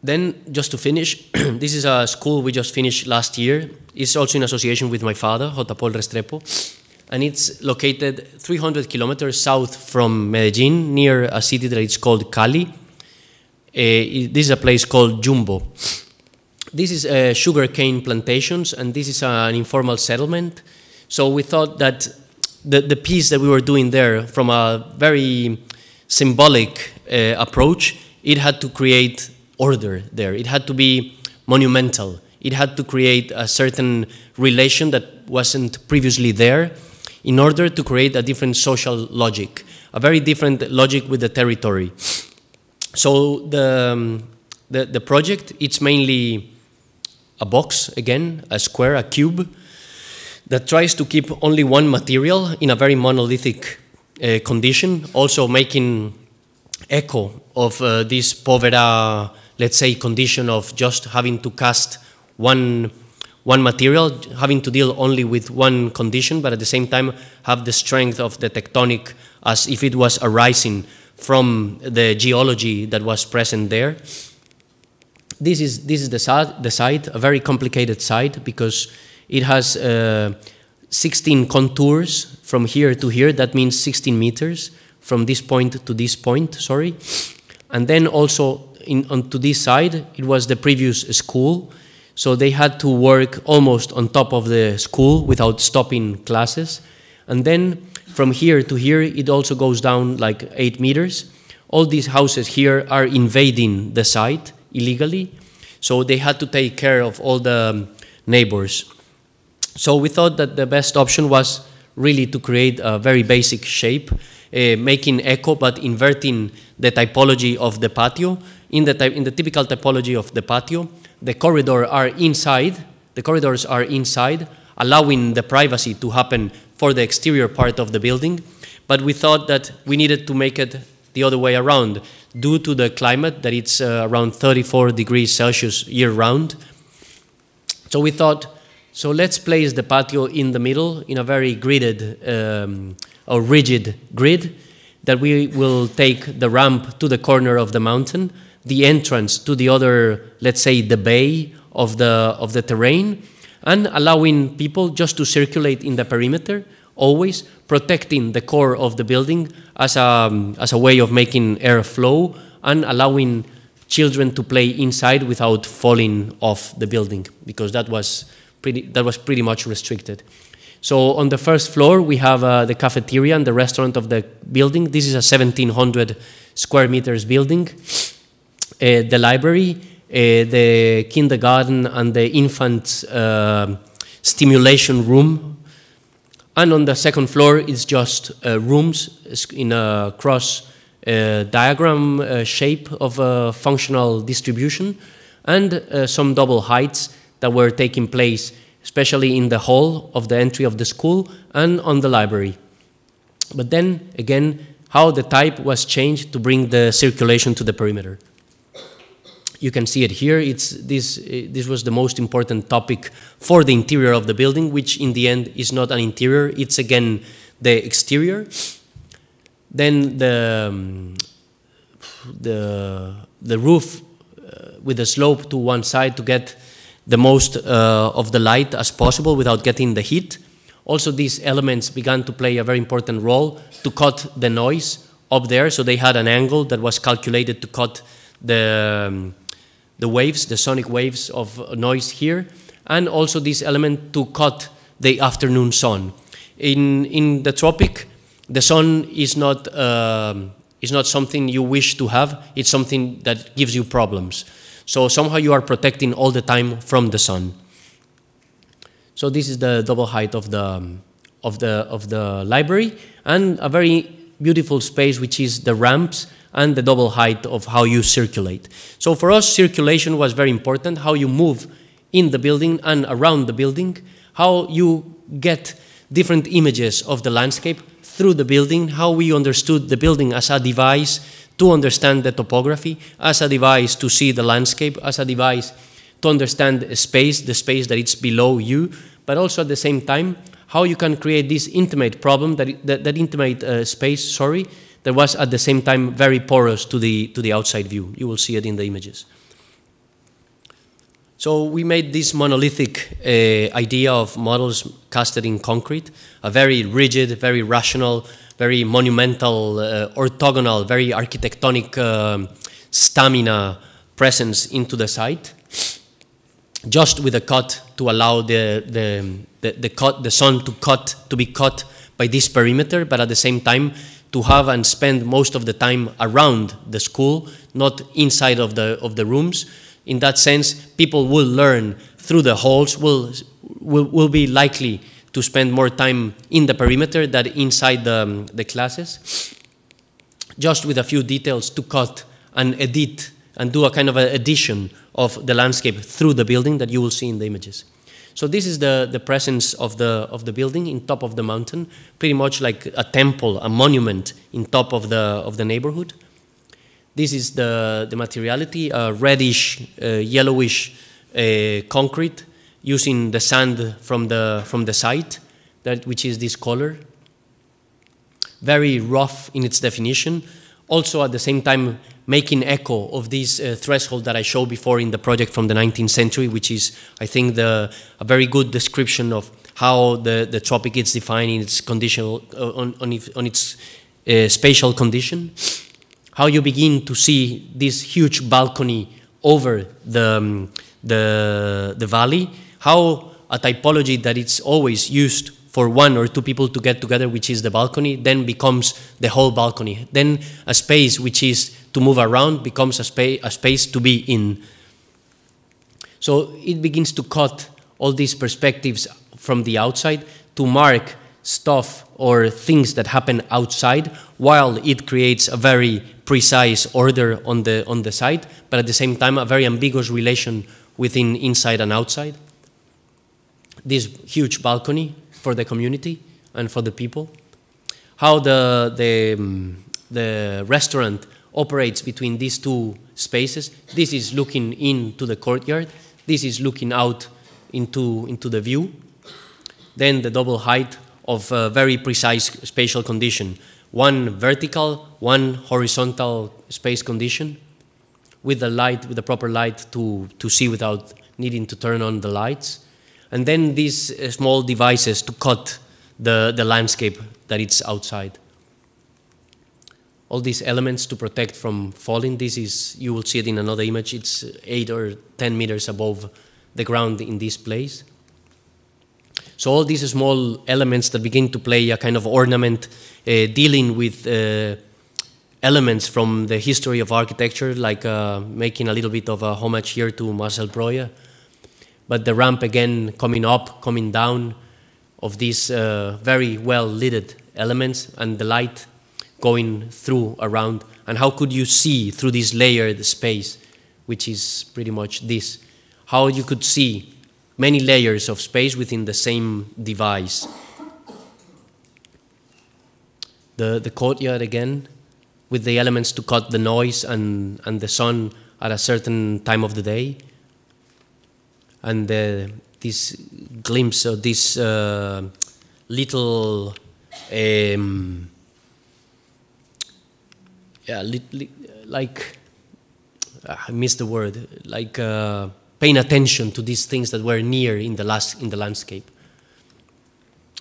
Then, just to finish, this is a school we just finished last year. It's also in association with my father, J. Restrepo, and it's located 300 kilometers south from Medellin, near a city that is called Cali. This is a place called Jumbo. This is sugarcane plantations, and this is an informal settlement. So we thought that the piece that we were doing there, from a very symbolic approach, it had to create order there. It had to be monumental. It had to create a certain relation that wasn't previously there, in order to create a different social logic, a very different logic with the territory. So the project, it's mainly a box, again, a square, a cube, that tries to keep only one material in a very monolithic condition, also making echo of this povera, let's say, condition of just having to cast one material, having to deal only with one condition, but at the same time have the strength of the tectonic as if it was arising from the geology that was present there. This is the site, a very complicated site, because it has 16 contours from here to here. That means 16 meters from this point to this point, sorry. And then also onto this side, it was the previous school. So they had to work almost on top of the school without stopping classes. And then from here to here, it also goes down like 8 meters. All these houses here are invading the site illegally. So they had to take care of all the neighbors. So we thought that the best option was really to create a very basic shape, making echo but inverting the typology of the patio. In the typical typology of the patio, the corridors are inside, allowing the privacy to happen for the exterior part of the building. But we thought that we needed to make it the other way around due to the climate, that it's around 34 degrees Celsius year-round. So we thought, so let's place the patio in the middle in a very gridded or rigid grid, that we will take the ramp to the corner of the mountain, the entrance to the other, let's say, the bay of the terrain, and allowing people just to circulate in the perimeter, always protecting the core of the building as a way of making air flow and allowing children to play inside without falling off the building, because that was pretty much restricted. So on the first floor, we have the cafeteria and the restaurant of the building. This is a 1,700 square meters building. The library, the kindergarten, and the infant stimulation room. And on the second floor, it's just rooms in a cross diagram shape of functional distribution, and some double heights that were taking place, especially in the hall of the entry of the school and on the library. But then, again, how the type was changed to bring the circulation to the perimeter. You can see it here. This was the most important topic for the interior of the building, which in the end is not an interior, it's again the exterior. Then the roof with a slope to one side to get the most of the light as possible without getting the heat. Also, these elements began to play a very important role to cut the noise up there. So they had an angle that was calculated to cut the waves, the sonic waves of noise here, and also this element to cut the afternoon sun. In the tropic, the sun is not something you wish to have, it's something that gives you problems. So somehow you are protecting all the time from the sun. So this is the double height of the library, and a very beautiful space, which is the ramps and the double height of how you circulate. So for us, circulation was very important, how you move in the building and around the building, how you get different images of the landscape through the building, how we understood the building as a device to understand the topography, as a device to see the landscape, as a device to understand space, the space that it's below you, but also at the same time, how you can create this intimate problem, that intimate space, sorry, that was at the same time very porous to the outside view. You will see it in the images. So we made this monolithic idea of models casted in concrete, a very rigid, very rational, very monumental, orthogonal, very architectonic stamina presence into the site, just with a cut to allow the sun to be cut by this perimeter, but at the same time to have and spend most of the time around the school, not inside of the rooms. In that sense, people will learn through the halls, will be likely to spend more time in the perimeter than inside the classes, just with a few details to cut and edit and do a kind of an addition of the landscape through the building that you will see in the images. So this is the presence of the building in top of the mountain, pretty much like a temple, a monument in top of the neighborhood. This is the materiality, reddish, yellowish concrete, using the sand from the site, which is this color. Very rough in its definition. Also at the same time making echo of this threshold that I showed before in the project from the 19th century, which is, I think, a very good description of how the tropic is defined in its conditional, on its spatial condition, how you begin to see this huge balcony over the valley, how a typology that it's always used for one or two people to get together, which is the balcony, then becomes the whole balcony. Then a space which is to move around becomes a space to be in. So it begins to cut all these perspectives from the outside to mark stuff or things that happen outside, while it creates a very precise order on the side, but at the same time a very ambiguous relation within inside and outside. This huge balcony for the community and for the people. How the restaurant operates between these two spaces. This is looking into the courtyard. This is looking out into the view. Then the double height of a very precise spatial condition. One vertical, one horizontal space condition with the light, with the proper light to see without needing to turn on the lights. And then these small devices to cut the landscape that it's outside. All these elements to protect from falling. This is, you will see it in another image, it's 8 or 10 meters above the ground in this place. So all these small elements that begin to play a kind of ornament, dealing with elements from the history of architecture, like making a little bit of a homage here to Marcel Breuer. But the ramp again coming up, coming down of these very well lit elements and the light going through around. And how could you see through this layered space, which is pretty much this, how you could see many layers of space within the same device. The courtyard again, with the elements to cut the noise and the sun at a certain time of the day. And this glimpse of this little, like, I missed the word, like paying attention to these things that were near in the landscape.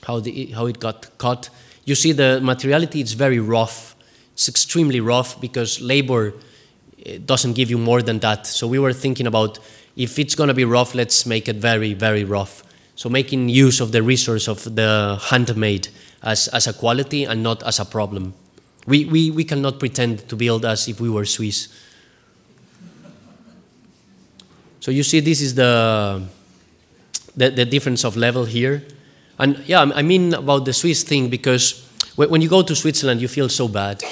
How it got cut. You see the materiality, it's very rough. It's extremely rough because labor doesn't give you more than that. So we were thinking about, if it's going to be rough, let's make it very, very rough. So making use of the resource of the handmade as a quality and not as a problem. We cannot pretend to build as if we were Swiss. So you see, this is the difference of level here. And yeah, I mean about the Swiss thing, because when you go to Switzerland, you feel so bad.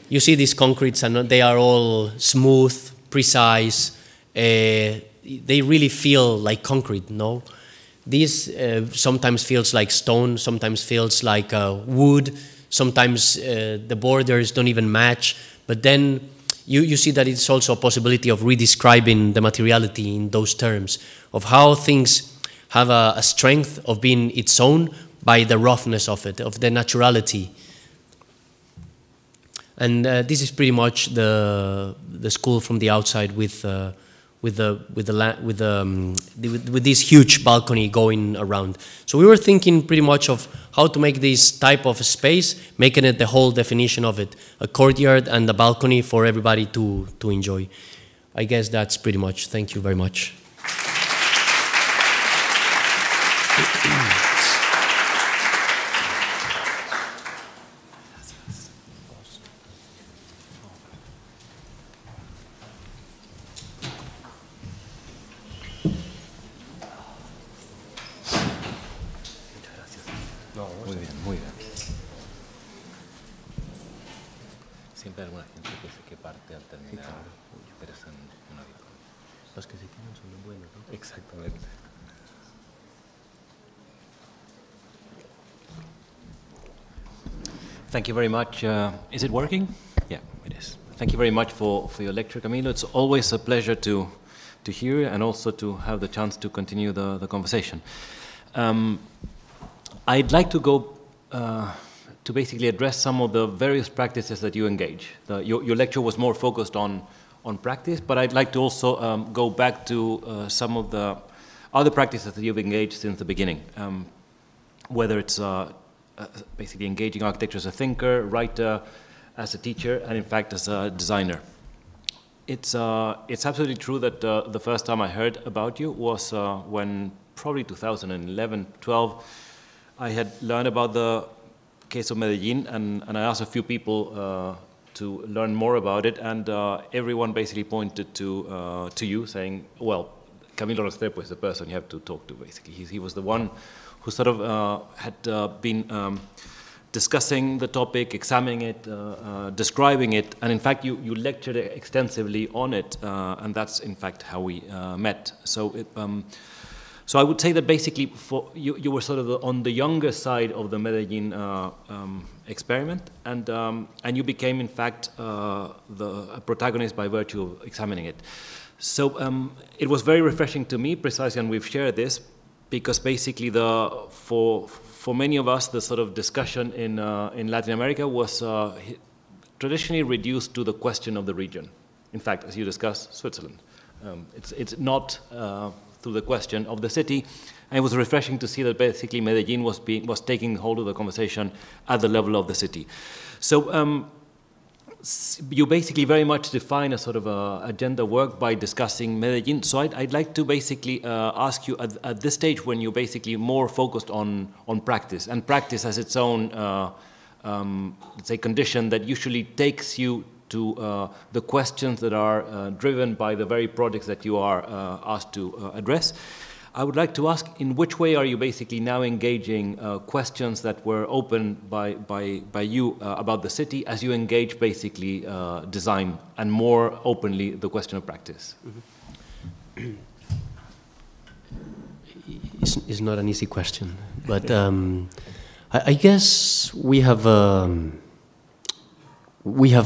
You see these concretes and they are all smooth, precise. They really feel like concrete, no? This sometimes feels like stone, sometimes feels like wood, sometimes the borders don't even match, but then you see that it's also a possibility of redescribing the materiality in those terms, of how things have a strength of being its own by the roughness of it, of the naturality. And this is pretty much the school from the outside with this huge balcony going around. So we were thinking pretty much of how to make this type of space, making it the whole definition of it, a courtyard and a balcony for everybody to enjoy. I guess that's pretty much. Thank you very much. Siempre hay alguna gente que sé qué parte al terminar, pero es un hábito. Los que se quedan son los buenos, ¿no? Exactamente. Thank you very much. Is it working? Yeah, it is. Thank you very much for your lecture, Camilo. It's always a pleasure to hear and also to have the chance to continue the conversation. I'd like to go to basically address some of the various practices that you engage. Your lecture was more focused on practice, but I'd like to also go back to some of the other practices that you've engaged since the beginning, whether it's basically engaging architecture as a thinker, writer, as a teacher, and in fact as a designer. It's absolutely true that the first time I heard about you was when probably 2011, 12, I had learned about the case of Medellin, and I asked a few people to learn more about it, and everyone basically pointed to you, saying, well, Camilo Restrepo is the person you have to talk to, basically. He was the one who sort of had been discussing the topic, examining it, describing it, and in fact you lectured extensively on it, and that's in fact how we met. So I would say that basically for you were sort of on the younger side of the Medellin experiment, and you became in fact the protagonist by virtue of examining it. So it was very refreshing to me, precisely, and we've shared this, because basically for many of us, the sort of discussion in Latin America was traditionally reduced to the question of the region. In fact, as you discussed, Switzerland. It's not through the question of the city, and it was refreshing to see that basically Medellin was taking hold of the conversation at the level of the city. So you basically very much define a sort of agenda work by discussing Medellin. So I'd like to basically ask you at this stage, when you're basically more focused on practice, and practice has its own, let's say, condition that usually takes you to the questions that are driven by the very projects that you are asked to address. I would like to ask, in which way are you basically now engaging questions that were opened by you about the city, as you engage basically design, and more openly the question of practice? Mm-hmm. It's not an easy question, but I guess we have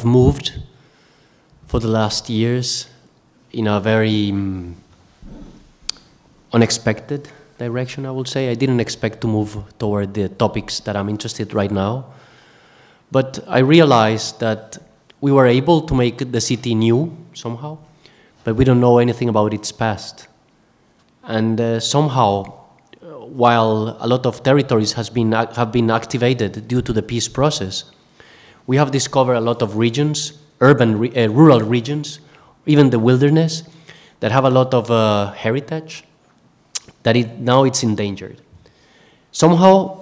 moved for the last years in a very unexpected direction, I would say. I didn't expect to move toward the topics that I'm interested in right now. But I realized that we were able to make the city new somehow, but we don't know anything about its past. And somehow, while a lot of territories have been activated due to the peace process, we have discovered a lot of regions, rural regions, even the wilderness, that have a lot of heritage, that now it's endangered. Somehow,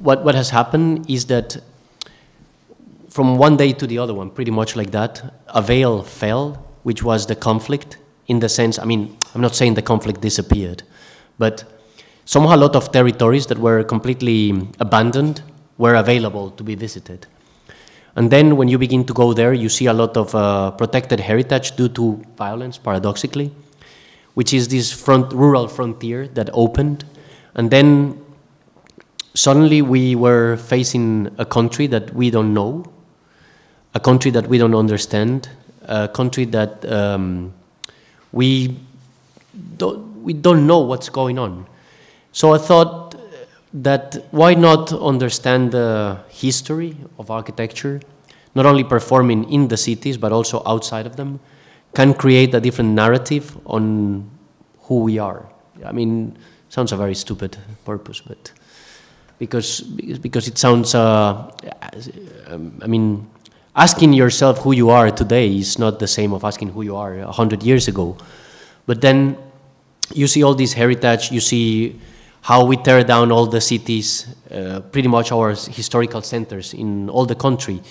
what has happened is that from one day to the other one, pretty much like that, a veil fell, which was the conflict, in the sense, I mean, I'm not saying the conflict disappeared, but somehow a lot of territories that were completely abandoned were available to be visited. And then when you begin to go there, you see a lot of protected heritage due to violence, paradoxically, which is this rural frontier that opened. And then suddenly we were facing a country that we don't know, a country that we don't understand, a country that we don't know what's going on. So I thought that why not understand the history of architecture, not only performing in the cities, but also outside of them, can create a different narrative on who we are. I mean, sounds a very stupid purpose, but because it sounds, I mean, asking yourself who you are today is not the same of asking who you are 100 years ago. But then you see all this heritage, you see how we tear down all the cities, pretty much our historical centers in all the country,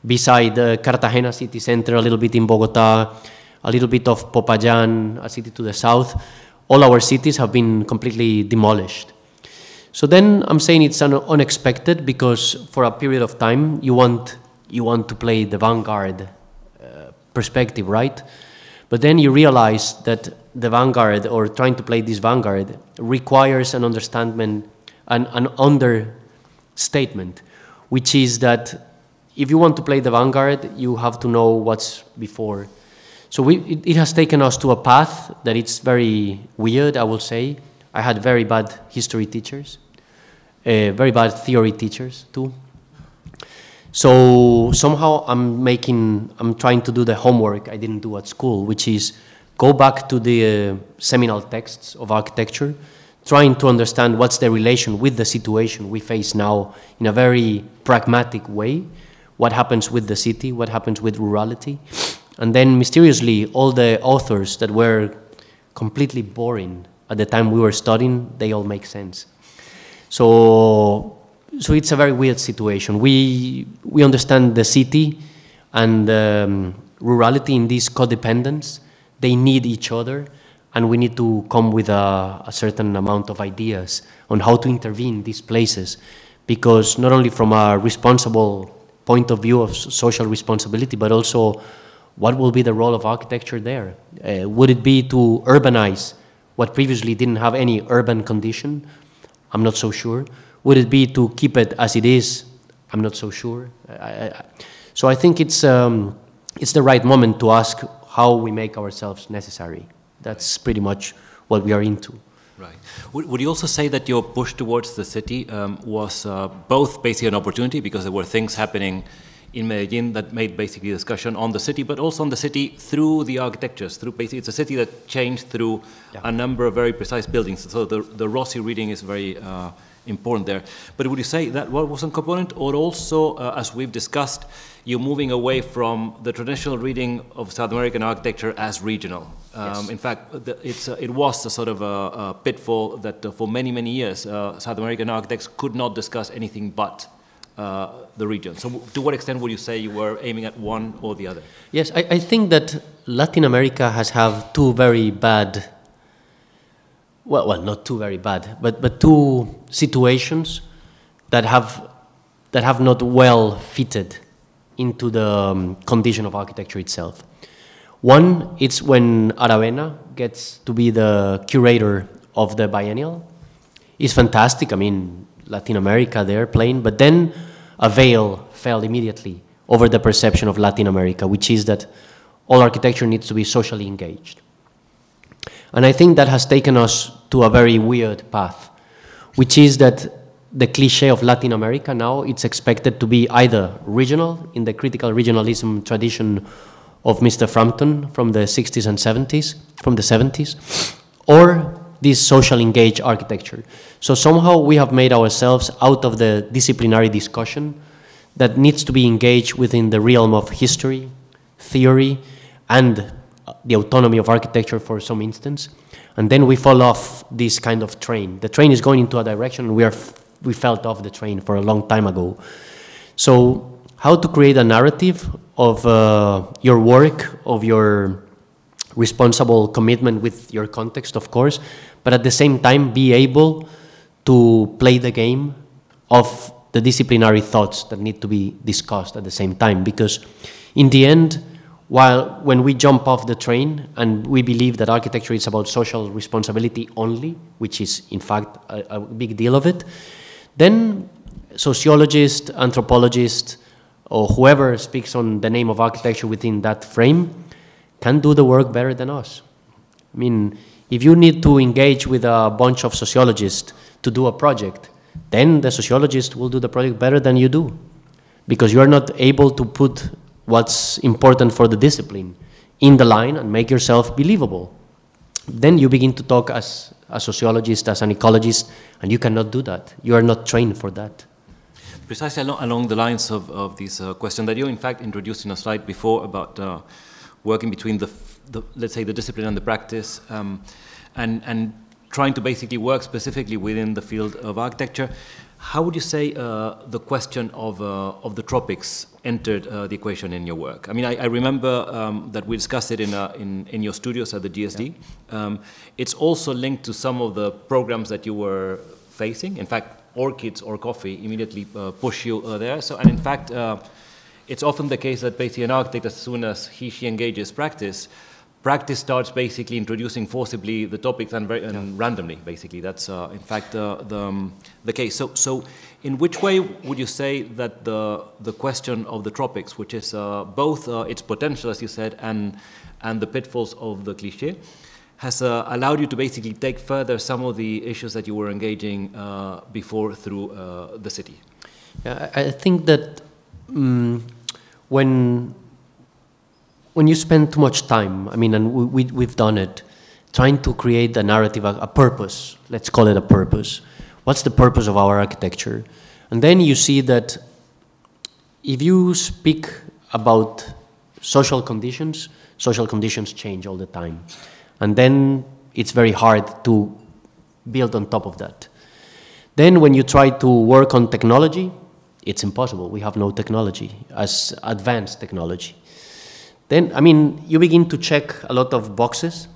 beside the Cartagena city center, a little bit in Bogota, a little bit of Popayán, a city to the south. All our cities have been completely demolished. So then I'm saying it's unexpected, because for a period of time you want to play the vanguard perspective, right? But then you realize that the vanguard, or trying to play this vanguard, requires an understanding, an understatement, which is that if you want to play the vanguard, you have to know what's before. So it has taken us to a path that it's very weird, I will say. I had very bad history teachers, very bad theory teachers too. So somehow I'm trying to do the homework I didn't do at school, which is go back to the seminal texts of architecture, trying to understand what's the relation with the situation we face now in a very pragmatic way. What happens with the city, what happens with rurality. And then mysteriously, all the authors that were completely boring at the time we were studying, they all make sense. So it's a very weird situation. We understand the city and rurality in this codependence. They need each other, and we need to come with a certain amount of ideas on how to intervene in these places, because not only from a responsible point of view of social responsibility, but also what will be the role of architecture there? Would it be to urbanize what previously didn't have any urban condition? I'm not so sure. Would it be to keep it as it is? I'm not so sure. So I think it's the right moment to ask how we make ourselves necessary. That's pretty much what we are into. Right. Would you also say that your push towards the city was both basically an opportunity, because there were things happening in Medellin that made basically discussion on the city, but also on the city through the architectures, through basically, it's a city that changed through a number of very precise buildings. So the Rossi reading is very important there. But would you say that was a component, or also, as we've discussed, you're moving away from the traditional reading of South American architecture as regional? Yes. In fact, it was a sort of a pitfall that for many, many years, South American architects could not discuss anything but the region. So to what extent would you say you were aiming at one or the other? Yes, I think that Latin America has had two very bad, well, not two very bad, but two situations that have not well fitted into the condition of architecture itself. One, it's when Aravena gets to be the curator of the biennial. It's fantastic, I mean, Latin America there playing, but then a veil fell immediately over the perception of Latin America, which is that all architecture needs to be socially engaged. And I think that has taken us to a very weird path, which is that the cliche of Latin America now, it's expected to be either regional, in the critical regionalism tradition of Mr. Frampton from the 60s and 70s, from the 70s, or this social engaged architecture. So somehow we have made ourselves out of the disciplinary discussion that needs to be engaged within the realm of history, theory, and the autonomy of architecture for some instance. And then we fall off this kind of train. The train is going into a direction, and we felt off the train for a long time ago. So how to create a narrative of your work, of your responsible commitment with your context, of course, but at the same time be able to play the game of the disciplinary thoughts that need to be discussed at the same time. Because in the end, when we jump off the train and we believe that architecture is about social responsibility only, which is in fact a big deal of it, then sociologists, anthropologists, or whoever speaks on the name of architecture within that frame can do the work better than us. I mean, if you need to engage with a bunch of sociologists to do a project, then the sociologist will do the project better than you do, because you are not able to put what's important for the discipline in the line and make yourself believable. Then you begin to talk as a sociologist, as an ecologist, and you cannot do that. You are not trained for that. Precisely along the lines of this question that you in fact introduced in a slide before about working between let's say the discipline and the practice, and trying to basically work specifically within the field of architecture. How would you say the question of the tropics entered the equation in your work? I mean, I remember that we discussed it in your studios at the GSD. Yeah. It's also linked to some of the programs that you were facing. In fact, orchids or coffee immediately push you there. So, and in fact, it's often the case that basically an architect, as soon as she engages practice starts basically introducing forcibly the topics and randomly, basically. That's in fact the case. So in which way would you say that the question of the tropics, which is both its potential, as you said, and the pitfalls of the cliché, has allowed you to basically take further some of the issues that you were engaging before through the city? Yeah, I think that when you spend too much time, I mean, and we've done it, trying to create a narrative, a purpose. Let's call it a purpose. What's the purpose of our architecture? And then you see that if you speak about social conditions change all the time. And then it's very hard to build on top of that. Then when you try to work on technology, it's impossible. We have no technology as advanced technology. Then, I mean, you begin to check a lot of boxes,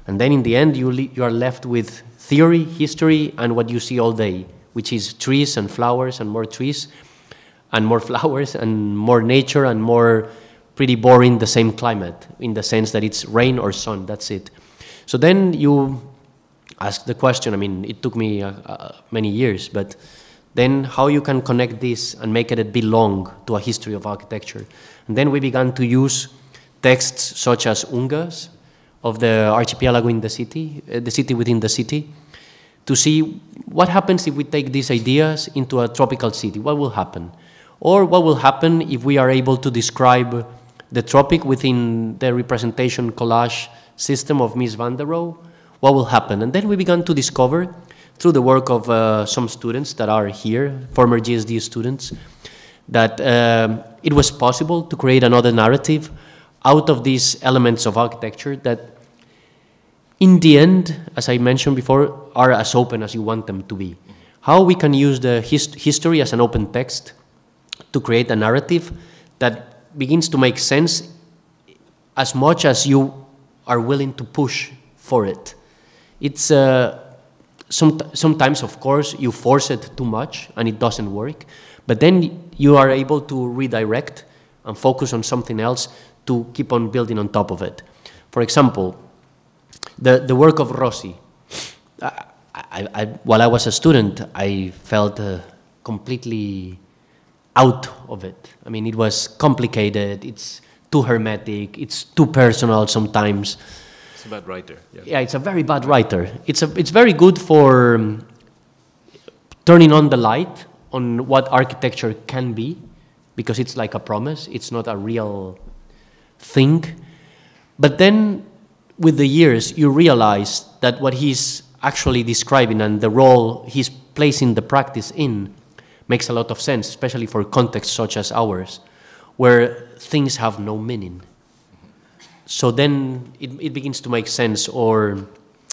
and then in the end, you are left with theory, history, and what you see all day, which is trees and flowers and more trees and more flowers and more nature and more pretty boring the same climate in the sense that it's rain or sun, that's it. So then you ask the question, I mean, it took me many years, but then how you can connect this and make it belong to a history of architecture. And then we began to use texts such as ungas of the archipelago in the city within the city, to see what happens if we take these ideas into a tropical city, what will happen? Or what will happen if we are able to describe the tropic within the representation collage system of Mies van der Rohe? What will happen? And then we began to discover, through the work of some students that are here, former GSD students, that it was possible to create another narrative out of these elements of architecture that, in the end, as I mentioned before, are as open as you want them to be. How we can use the history as an open text to create a narrative that begins to make sense as much as you are willing to push for it. It's sometimes, of course, you force it too much and it doesn't work, but then you are able to redirect and focus on something else to keep on building on top of it. For example, the work of Rossi. While I was a student, I felt completely out of it. I mean, it was complicated, it's too hermetic, it's too personal sometimes. It's a bad writer. Yeah, it's a very bad writer. It's very good for turning on the light on what architecture can be, because it's like a promise, it's not a real thing. But then, with the years, you realize that what he's actually describing and the role he's placing the practice in makes a lot of sense, especially for contexts such as ours, where things have no meaning. So then it begins to make sense, or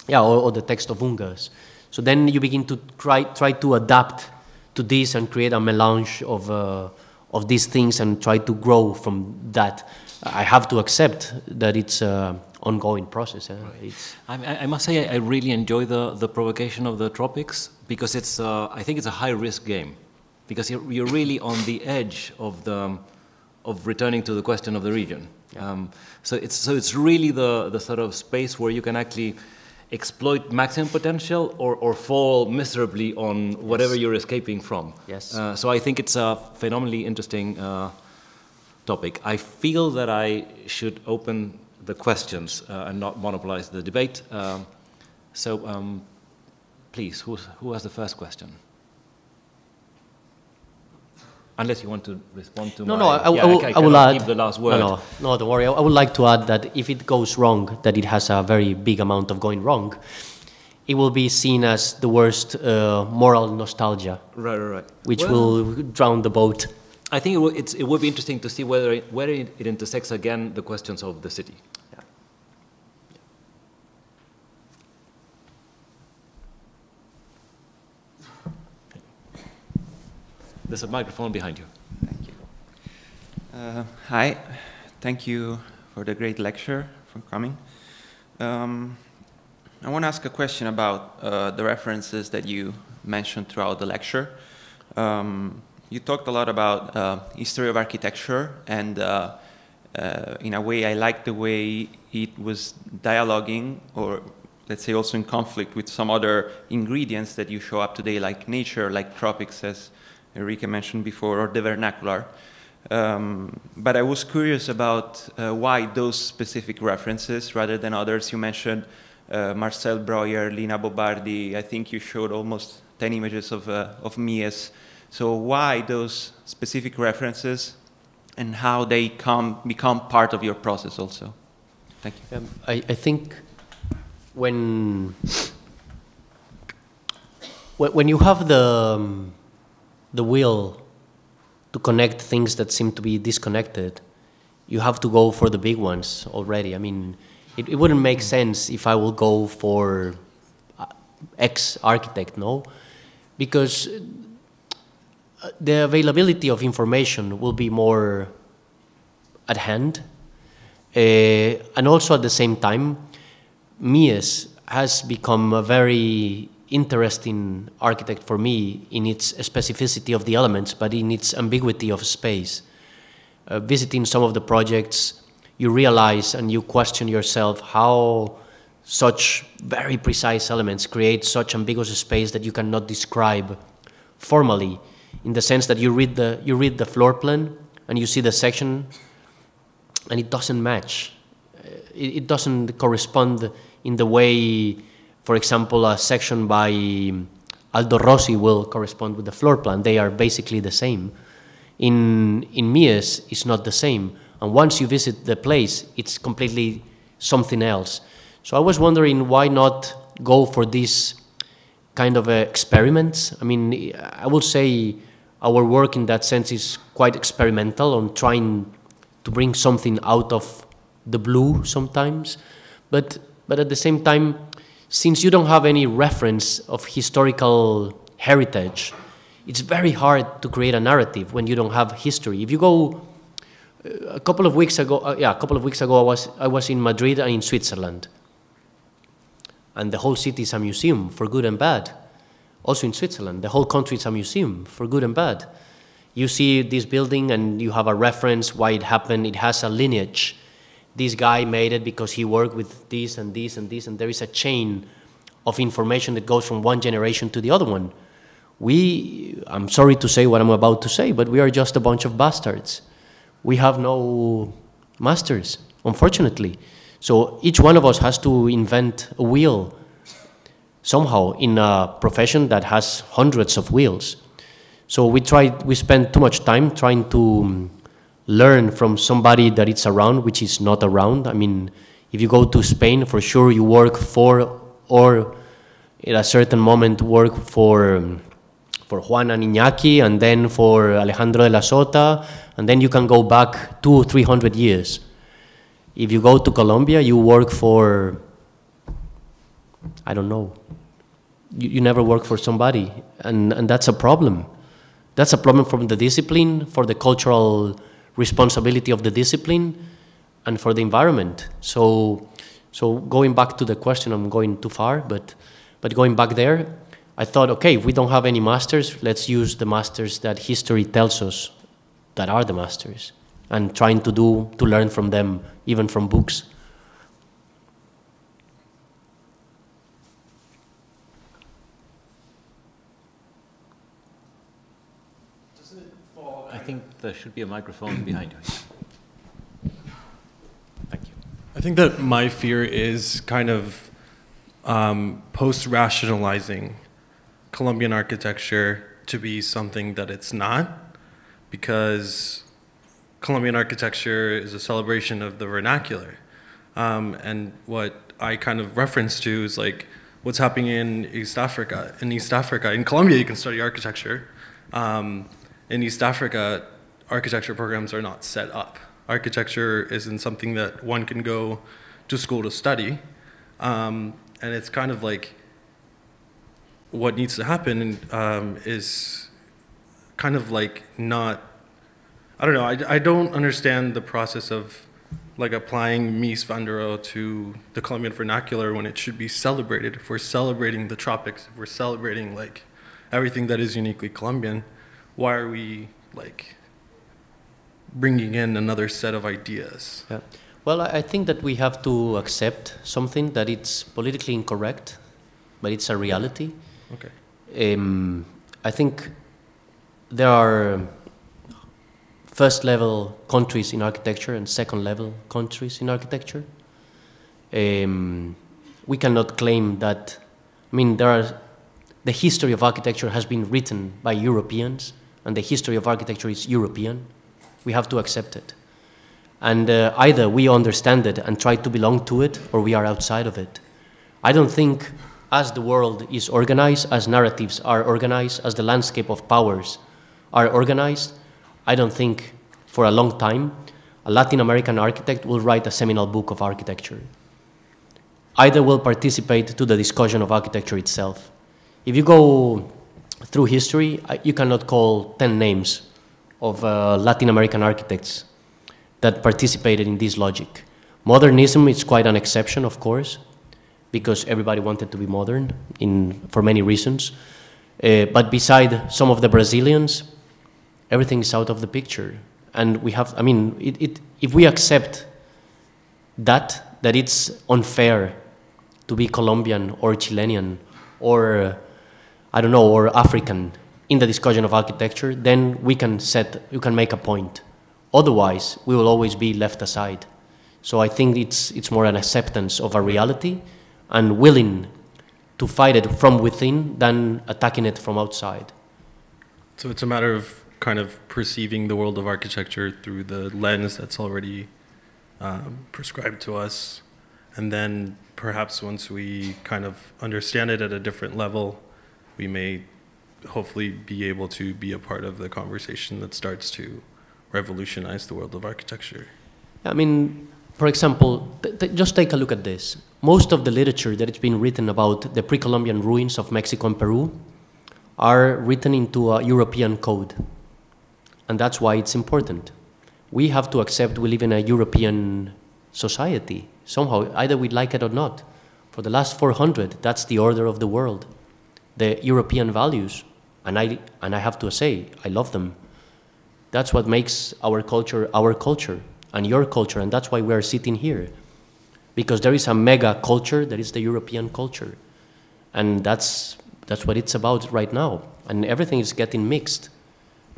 the text of Ungas. So then you begin to try to adapt to this and create a melange of these things and try to grow from that. I have to accept that it's an ongoing process. Right. I must say I really enjoy the provocation of the tropics, because it's I think it's a high-risk game, because you're really on the edge of returning to the question of the region. Yeah. So it's really the sort of space where you can actually exploit maximum potential or fall miserably on whatever you're escaping from. Yes. So I think it's a phenomenally interesting topic. I feel that I should open the questions and not monopolize the debate. Please, who has the first question? Unless you want to respond to I will add, keep the last word. No, don't worry. I would like to add that if it goes wrong, that it has a very big amount of going wrong, it will be seen as the worst moral nostalgia. Right. Which will drown the boat. I think it would be interesting to see where it intersects again the questions of the city. Yeah. There's a microphone behind you. Thank you. Hi, thank you for the great lecture, for coming. I want to ask a question about the references that you mentioned throughout the lecture. You talked a lot about history of architecture, and in a way I like the way it was dialoguing, or let's say also in conflict with some other ingredients that you show up today, like nature, like tropics, as Enrique mentioned before, or the vernacular. But I was curious about why those specific references rather than others. You mentioned Marcel Breuer, Lina Bobardi. I think you showed almost 10 images of Mies. So why those specific references and how they become part of your process also? Thank you. I think when you have the will to connect things that seem to be disconnected, you have to go for the big ones already. I mean, it wouldn't make sense if I will go for X architect, no? Because the availability of information will be more at hand. And also at the same time, Mies has become a very interesting architect for me in its specificity of the elements, but in its ambiguity of space. Visiting some of the projects, you realize and you question yourself how such very precise elements create such ambiguous space that you cannot describe formally, in the sense that you read the floor plan and you see the section and it doesn't match. It doesn't correspond in the way, for example, a section by Aldo Rossi will correspond with the floor plan. They are basically the same. In Mies, it's not the same. And once you visit the place, it's completely something else. So I was wondering, why not go for these kind of experiments? I mean, I would say our work in that sense is quite experimental, on trying to bring something out of the blue sometimes. But at the same time, since you don't have any reference of historical heritage, it's very hard to create a narrative when you don't have history. If you go a couple of weeks ago, I was in Madrid and in Switzerland, and the whole city is a museum for good and bad. Also in Switzerland, the whole country is a museum for good and bad. You see this building and you have a reference why it happened. It has a lineage. This guy made it because he worked with this and this and this, and there is a chain of information that goes from one generation to the other one. I'm sorry to say what I'm about to say, but we are just a bunch of bastards. We have no masters, unfortunately. So each one of us has to invent a wheel somehow in a profession that has hundreds of wheels. So we spend too much time trying to learn from somebody that is around, which is not around. I mean, if you go to Spain, for sure you work for, or at a certain moment work for Juan and Iñaki, and then for Alejandro de la Sota, and then you can go back 200 or 300 years. If you go to Colombia, you work for, I don't know, you never work for somebody, and that's a problem. That's a problem from the discipline, for the cultural responsibility of the discipline, and for the environment. So going back to the question, I'm going too far, but going back there, I thought, okay, if we don't have any masters, let's use the masters that history tells us that are the masters, and trying to learn from them, even from books. I think there should be a microphone behind you. Thank you. I think that my fear is kind of post-rationalizing Colombian architecture to be something that it's not, because Colombian architecture is a celebration of the vernacular. And what I kind of reference to is like what's happening in East Africa. In Colombia, you can study architecture. In East Africa, architecture programs are not set up. Architecture isn't something that one can go to school to study. And it's kind of like what needs to happen is kind of like not, I don't know, I don't understand the process of like applying Mies van der Rohe to the Colombian vernacular when it should be celebrated. If we're celebrating the tropics, if we're celebrating like everything that is uniquely Colombian, why are we like bringing in another set of ideas? Yeah. Well, I think that we have to accept something that it's politically incorrect, but it's a reality. Okay. I think there are first-level countries in architecture and second-level countries in architecture. We cannot claim that, I mean, the history of architecture has been written by Europeans, and the history of architecture is European. We have to accept it. And either we understand it and try to belong to it, or we are outside of it. I don't think as the world is organized, as narratives are organized, as the landscape of powers are organized, I don't think for a long time a Latin American architect will write a seminal book of architecture. Either will participate to the discussion of architecture itself. If you go through history, you cannot call 10 names of Latin American architects that participated in this logic. Modernism is quite an exception, of course, because everybody wanted to be modern for many reasons. But beside some of the Brazilians, everything is out of the picture. And we have, I mean, if we accept that it's unfair to be Colombian or Chilean or, I don't know, or African in the discussion of architecture, then you can make a point. Otherwise, we will always be left aside. So I think it's more an acceptance of a reality and willing to fight it from within than attacking it from outside. So it's a matter of kind of perceiving the world of architecture through the lens that's already prescribed to us. And then perhaps once we kind of understand it at a different level, we may hopefully be able to be a part of the conversation that starts to revolutionize the world of architecture. I mean, for example, just take a look at this. Most of the literature that has been written about the pre-Columbian ruins of Mexico and Peru are written into a European code. And that's why it's important. We have to accept we live in a European society. Somehow, either we like it or not. For the last 400, that's the order of the world. The European values, and I have to say, I love them. That's what makes our culture, and your culture, and that's why we are sitting here. Because there is a mega culture, that is the European culture. And that's what it's about right now. And everything is getting mixed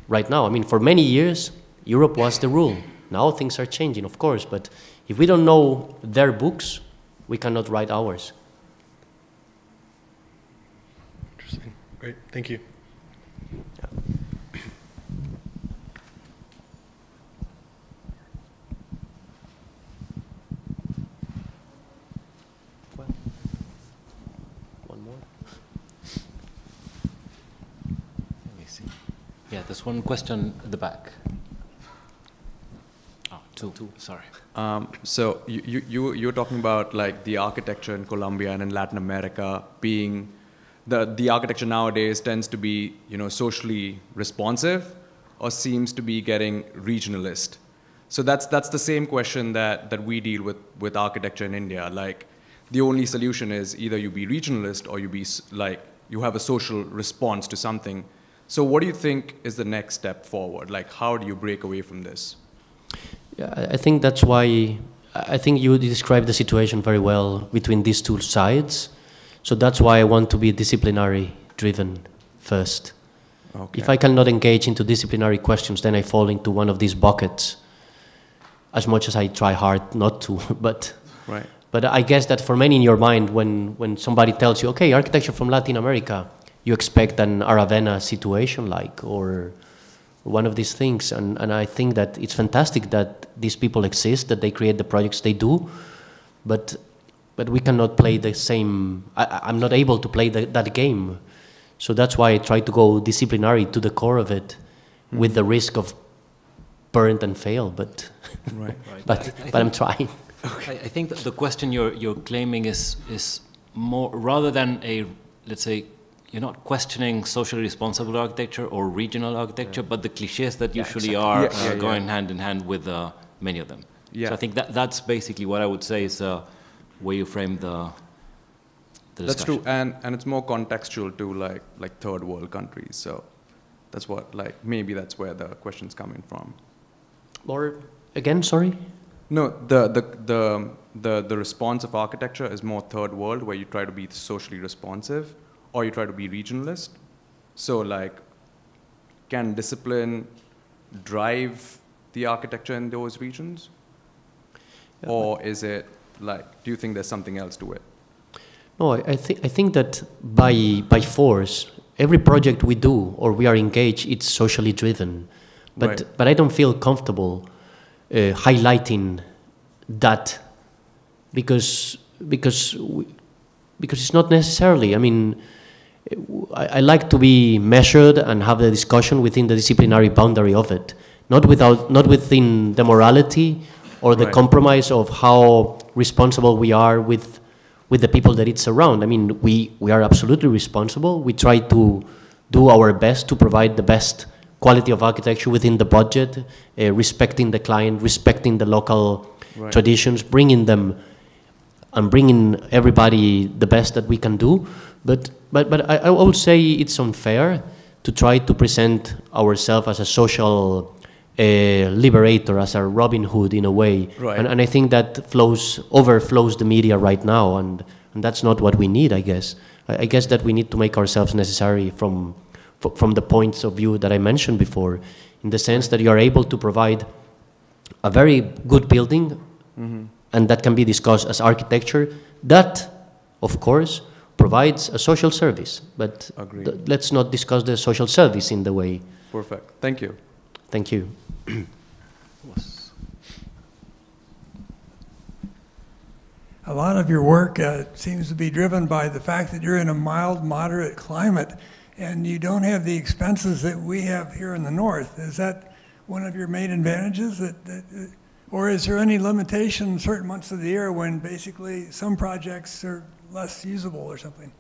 right now. I mean, for many years, Europe was the rule. Now things are changing, of course, but if we don't know their books, we cannot write ours. Interesting. Great. Thank you. Yeah. Well, one more. Let me see. Yeah, there's one question at the back. Oh, two. Sorry. So you were talking about like the architecture in Colombia and in Latin America being the architecture nowadays tends to be, you know, socially responsive or seems to be getting regionalist. So that's the same question that we deal with architecture in India. Like the only solution is either you be regionalist or you be like you have a social response to something. So what do you think is the next step forward? Like how do you break away from this? Yeah, I think that's why, I think you described the situation very well between these two sides. So that's why I want to be disciplinary driven first. Okay. If I cannot engage into disciplinary questions, then I fall into one of these buckets, as much as I try hard not to. But I guess that for many in your mind, when somebody tells you, okay, architecture from Latin America, you expect an Aravena situation or one of these things, and I think that it's fantastic that these people exist, that they create the projects they do, but we cannot play the same, I'm not able to play that game. So that's why I try to go disciplinary to the core of it, with the risk of burn and fail, but but I'm trying. Okay. I think that the question you're claiming is more, rather than a, let's say, you're not questioning socially responsible architecture or regional architecture, but the cliches that usually are going hand in hand with many of them. Yeah. So I think that's basically what I would say is where you frame the discussion. That's true, and it's more contextual to like third world countries. So that's what, like, maybe that's where the question's coming from. Or again, sorry? No, the response of architecture is more third world, where you try to be socially responsive, or you try to be regionalist. So like, can discipline drive the architecture in those regions? Yeah. Or is it like, do you think there's something else to it? No, I think that by force, every project we do or we are engaged, it's socially driven. But I don't feel comfortable highlighting that because because it's not necessarily. I mean, I like to be measured and have the discussion within the disciplinary boundary of it, not within the morality or the compromise of how responsible we are with the people that it's around. I mean, we are absolutely responsible. We try to do our best to provide the best quality of architecture within the budget, respecting the client, respecting the local traditions, bringing everybody the best that we can do. But I would say it's unfair to try to present ourselves as a social liberator, as a Robin Hood in a way. Right. And I think that overflows the media right now, and that's not what we need, I guess. I guess that we need to make ourselves necessary from the points of view that I mentioned before, in the sense that you are able to provide a very good building, and that can be discussed as architecture, that, of course, provides a social service. But let's not discuss the social service in the way. Perfect. Thank you. Thank you. A lot of your work seems to be driven by the fact that you're in a mild, moderate climate, and you don't have the expenses that we have here in the north. Is that one of your main advantages? Or is there any limitation certain months of the year when basically some projects are less usable or something?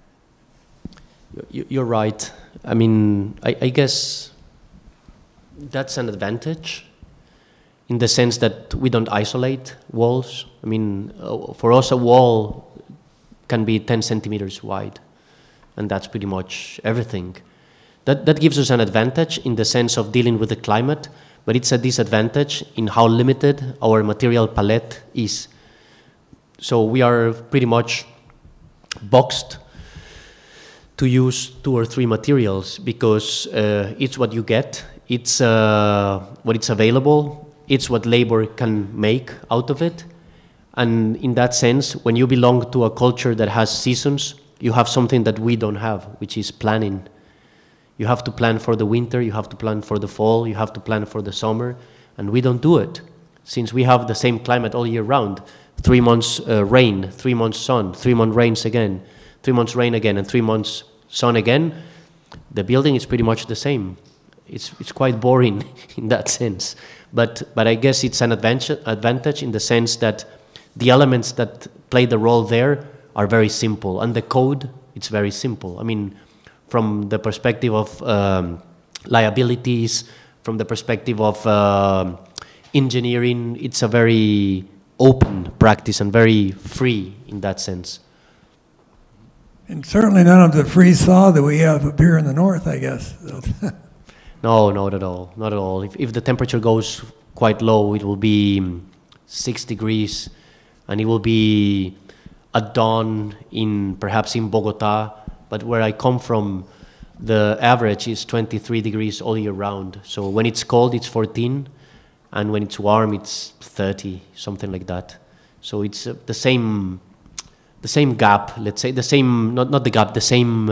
You're right. I mean, I guess that's an advantage in the sense that we don't isolate walls. I mean, for us, a wall can be 10 centimeters wide, and that's pretty much everything. That gives us an advantage in the sense of dealing with the climate, but it's a disadvantage in how limited our material palette is. So we are pretty much boxed to use 2 or 3 materials because it's what you get, it's what it's available, it's what labor can make out of it. And in that sense, when you belong to a culture that has seasons, you have something that we don't have, which is planning. You have to plan for the winter, you have to plan for the fall, you have to plan for the summer, and we don't do it. Since we have the same climate all year round, 3 months rain, 3 months sun, 3 months rains again, 3 months rain again, and 3 months sun again, the building is pretty much the same. It's quite boring in that sense. But I guess it's an advantage in the sense that the elements that play the role there are very simple, and the code, it's very simple. I mean, from the perspective of liabilities, from the perspective of engineering, it's a very open practice and very free in that sense. And certainly none of the freeze thaw that we have up here in the north, I guess. No, not at all, not at all. If the temperature goes quite low, it will be 6 degrees, and it will be at dawn perhaps in Bogota, but where I come from, the average is 23 degrees all year round. So when it's cold, it's 14, and when it's warm, it's 30, something like that. So it's the same gap, let's say, the same, not the gap, the same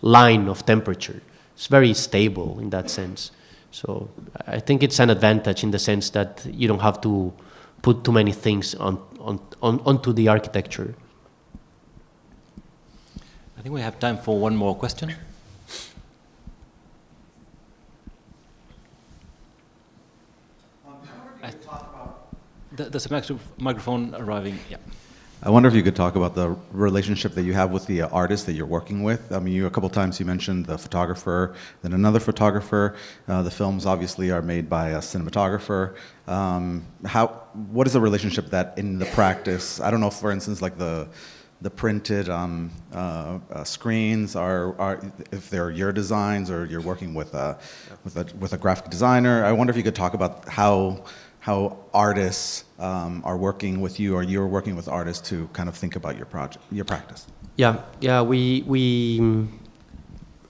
line of temperature. It's very stable in that sense. So I think it's an advantage in the sense that you don't have to put too many things onto the architecture. I think we have time for one more question. There's a microphone arriving. Yeah. I wonder if you could talk about the relationship that you have with the artist that you're working with. I mean, a couple times you mentioned the photographer, then another photographer. The films obviously are made by a cinematographer. What is the relationship that in the practice? I don't know, for instance, like the printed screens are if they're your designs or you're working with a graphic designer. I wonder if you could talk about how artists are working with you, or you're working with artists to kind of think about your practice. Yeah.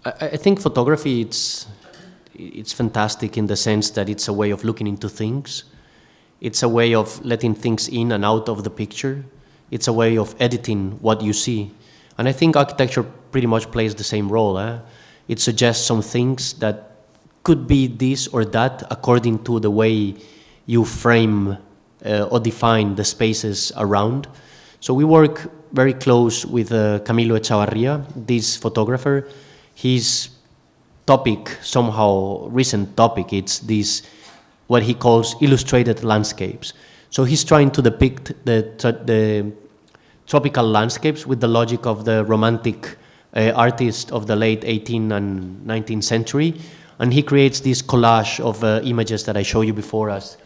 I think photography, it's fantastic in the sense that it's a way of looking into things. It's a way of letting things in and out of the picture. It's a way of editing what you see. And I think architecture pretty much plays the same role. It suggests some things that could be this or that according to the way you frame or define the spaces around. So we work very close with Camilo Echavarria, this photographer. His topic, somehow recent topic, it's this, what he calls illustrated landscapes. So he's trying to depict the tropical landscapes with the logic of the romantic artist of the late 18th and 19th century. And he creates this collage of images that I showed you before as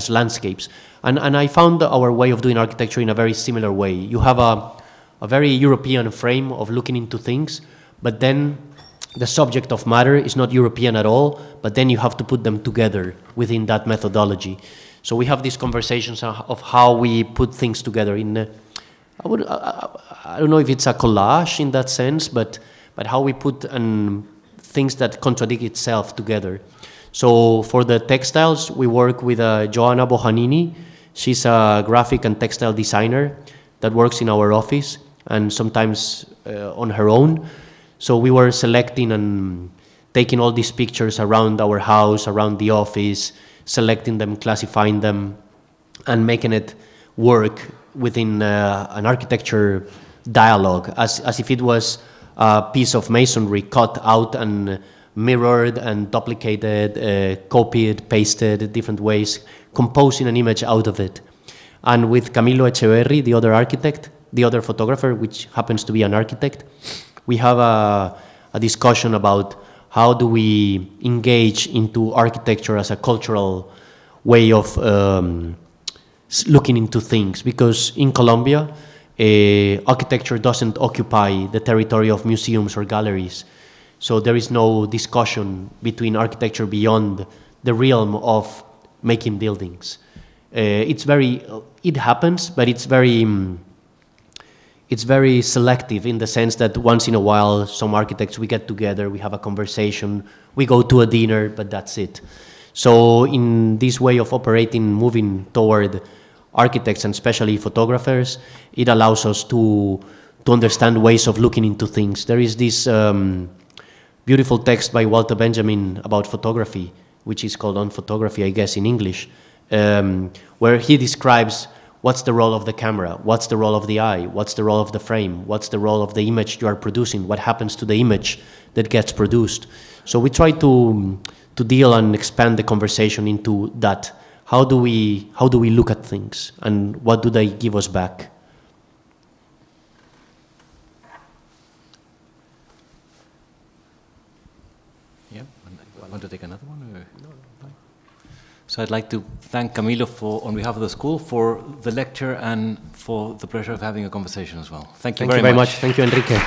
landscapes. And I found our way of doing architecture in a very similar way. You have a very European frame of looking into things, but then the subject of matter is not European at all, but then you have to put them together within that methodology. So we have these conversations of how we put things together in, I don't know if it's a collage in that sense, but how we put things that contradict itself together. So for the textiles, we work with Joanna Bohanini. She's a graphic and textile designer that works in our office and sometimes on her own. So we were selecting and taking all these pictures around our house, around the office, selecting them, classifying them, and making it work within an architecture dialogue, as if it was a piece of masonry cut out and mirrored and duplicated, copied, pasted different ways, composing an image out of it. And with Camilo Echeverri, the other architect, the other photographer, which happens to be an architect, we have a discussion about how do we engage into architecture as a cultural way of looking into things. Because in Colombia, architecture doesn't occupy the territory of museums or galleries. So there is no discussion between architecture beyond the realm of making buildings. It happens, but it's very selective in the sense that once in a while, some architects, we get together, we have a conversation, we go to a dinner, but that's it. So in this way of operating, moving toward architects and especially photographers, it allows us to understand ways of looking into things. There is this beautiful text by Walter Benjamin about photography, which is called On Photography, I guess, in English, where he describes what's the role of the camera, what's the role of the eye, what's the role of the frame, what's the role of the image you are producing, what happens to the image that gets produced. So we try to deal and expand the conversation into that. How do we look at things, and what do they give us back? Yeah, want to take another one? Or? No. So I'd like to thank Camilo on behalf of the school for the lecture and for the pleasure of having a conversation as well. Thank you very much. Thank you, Enrique.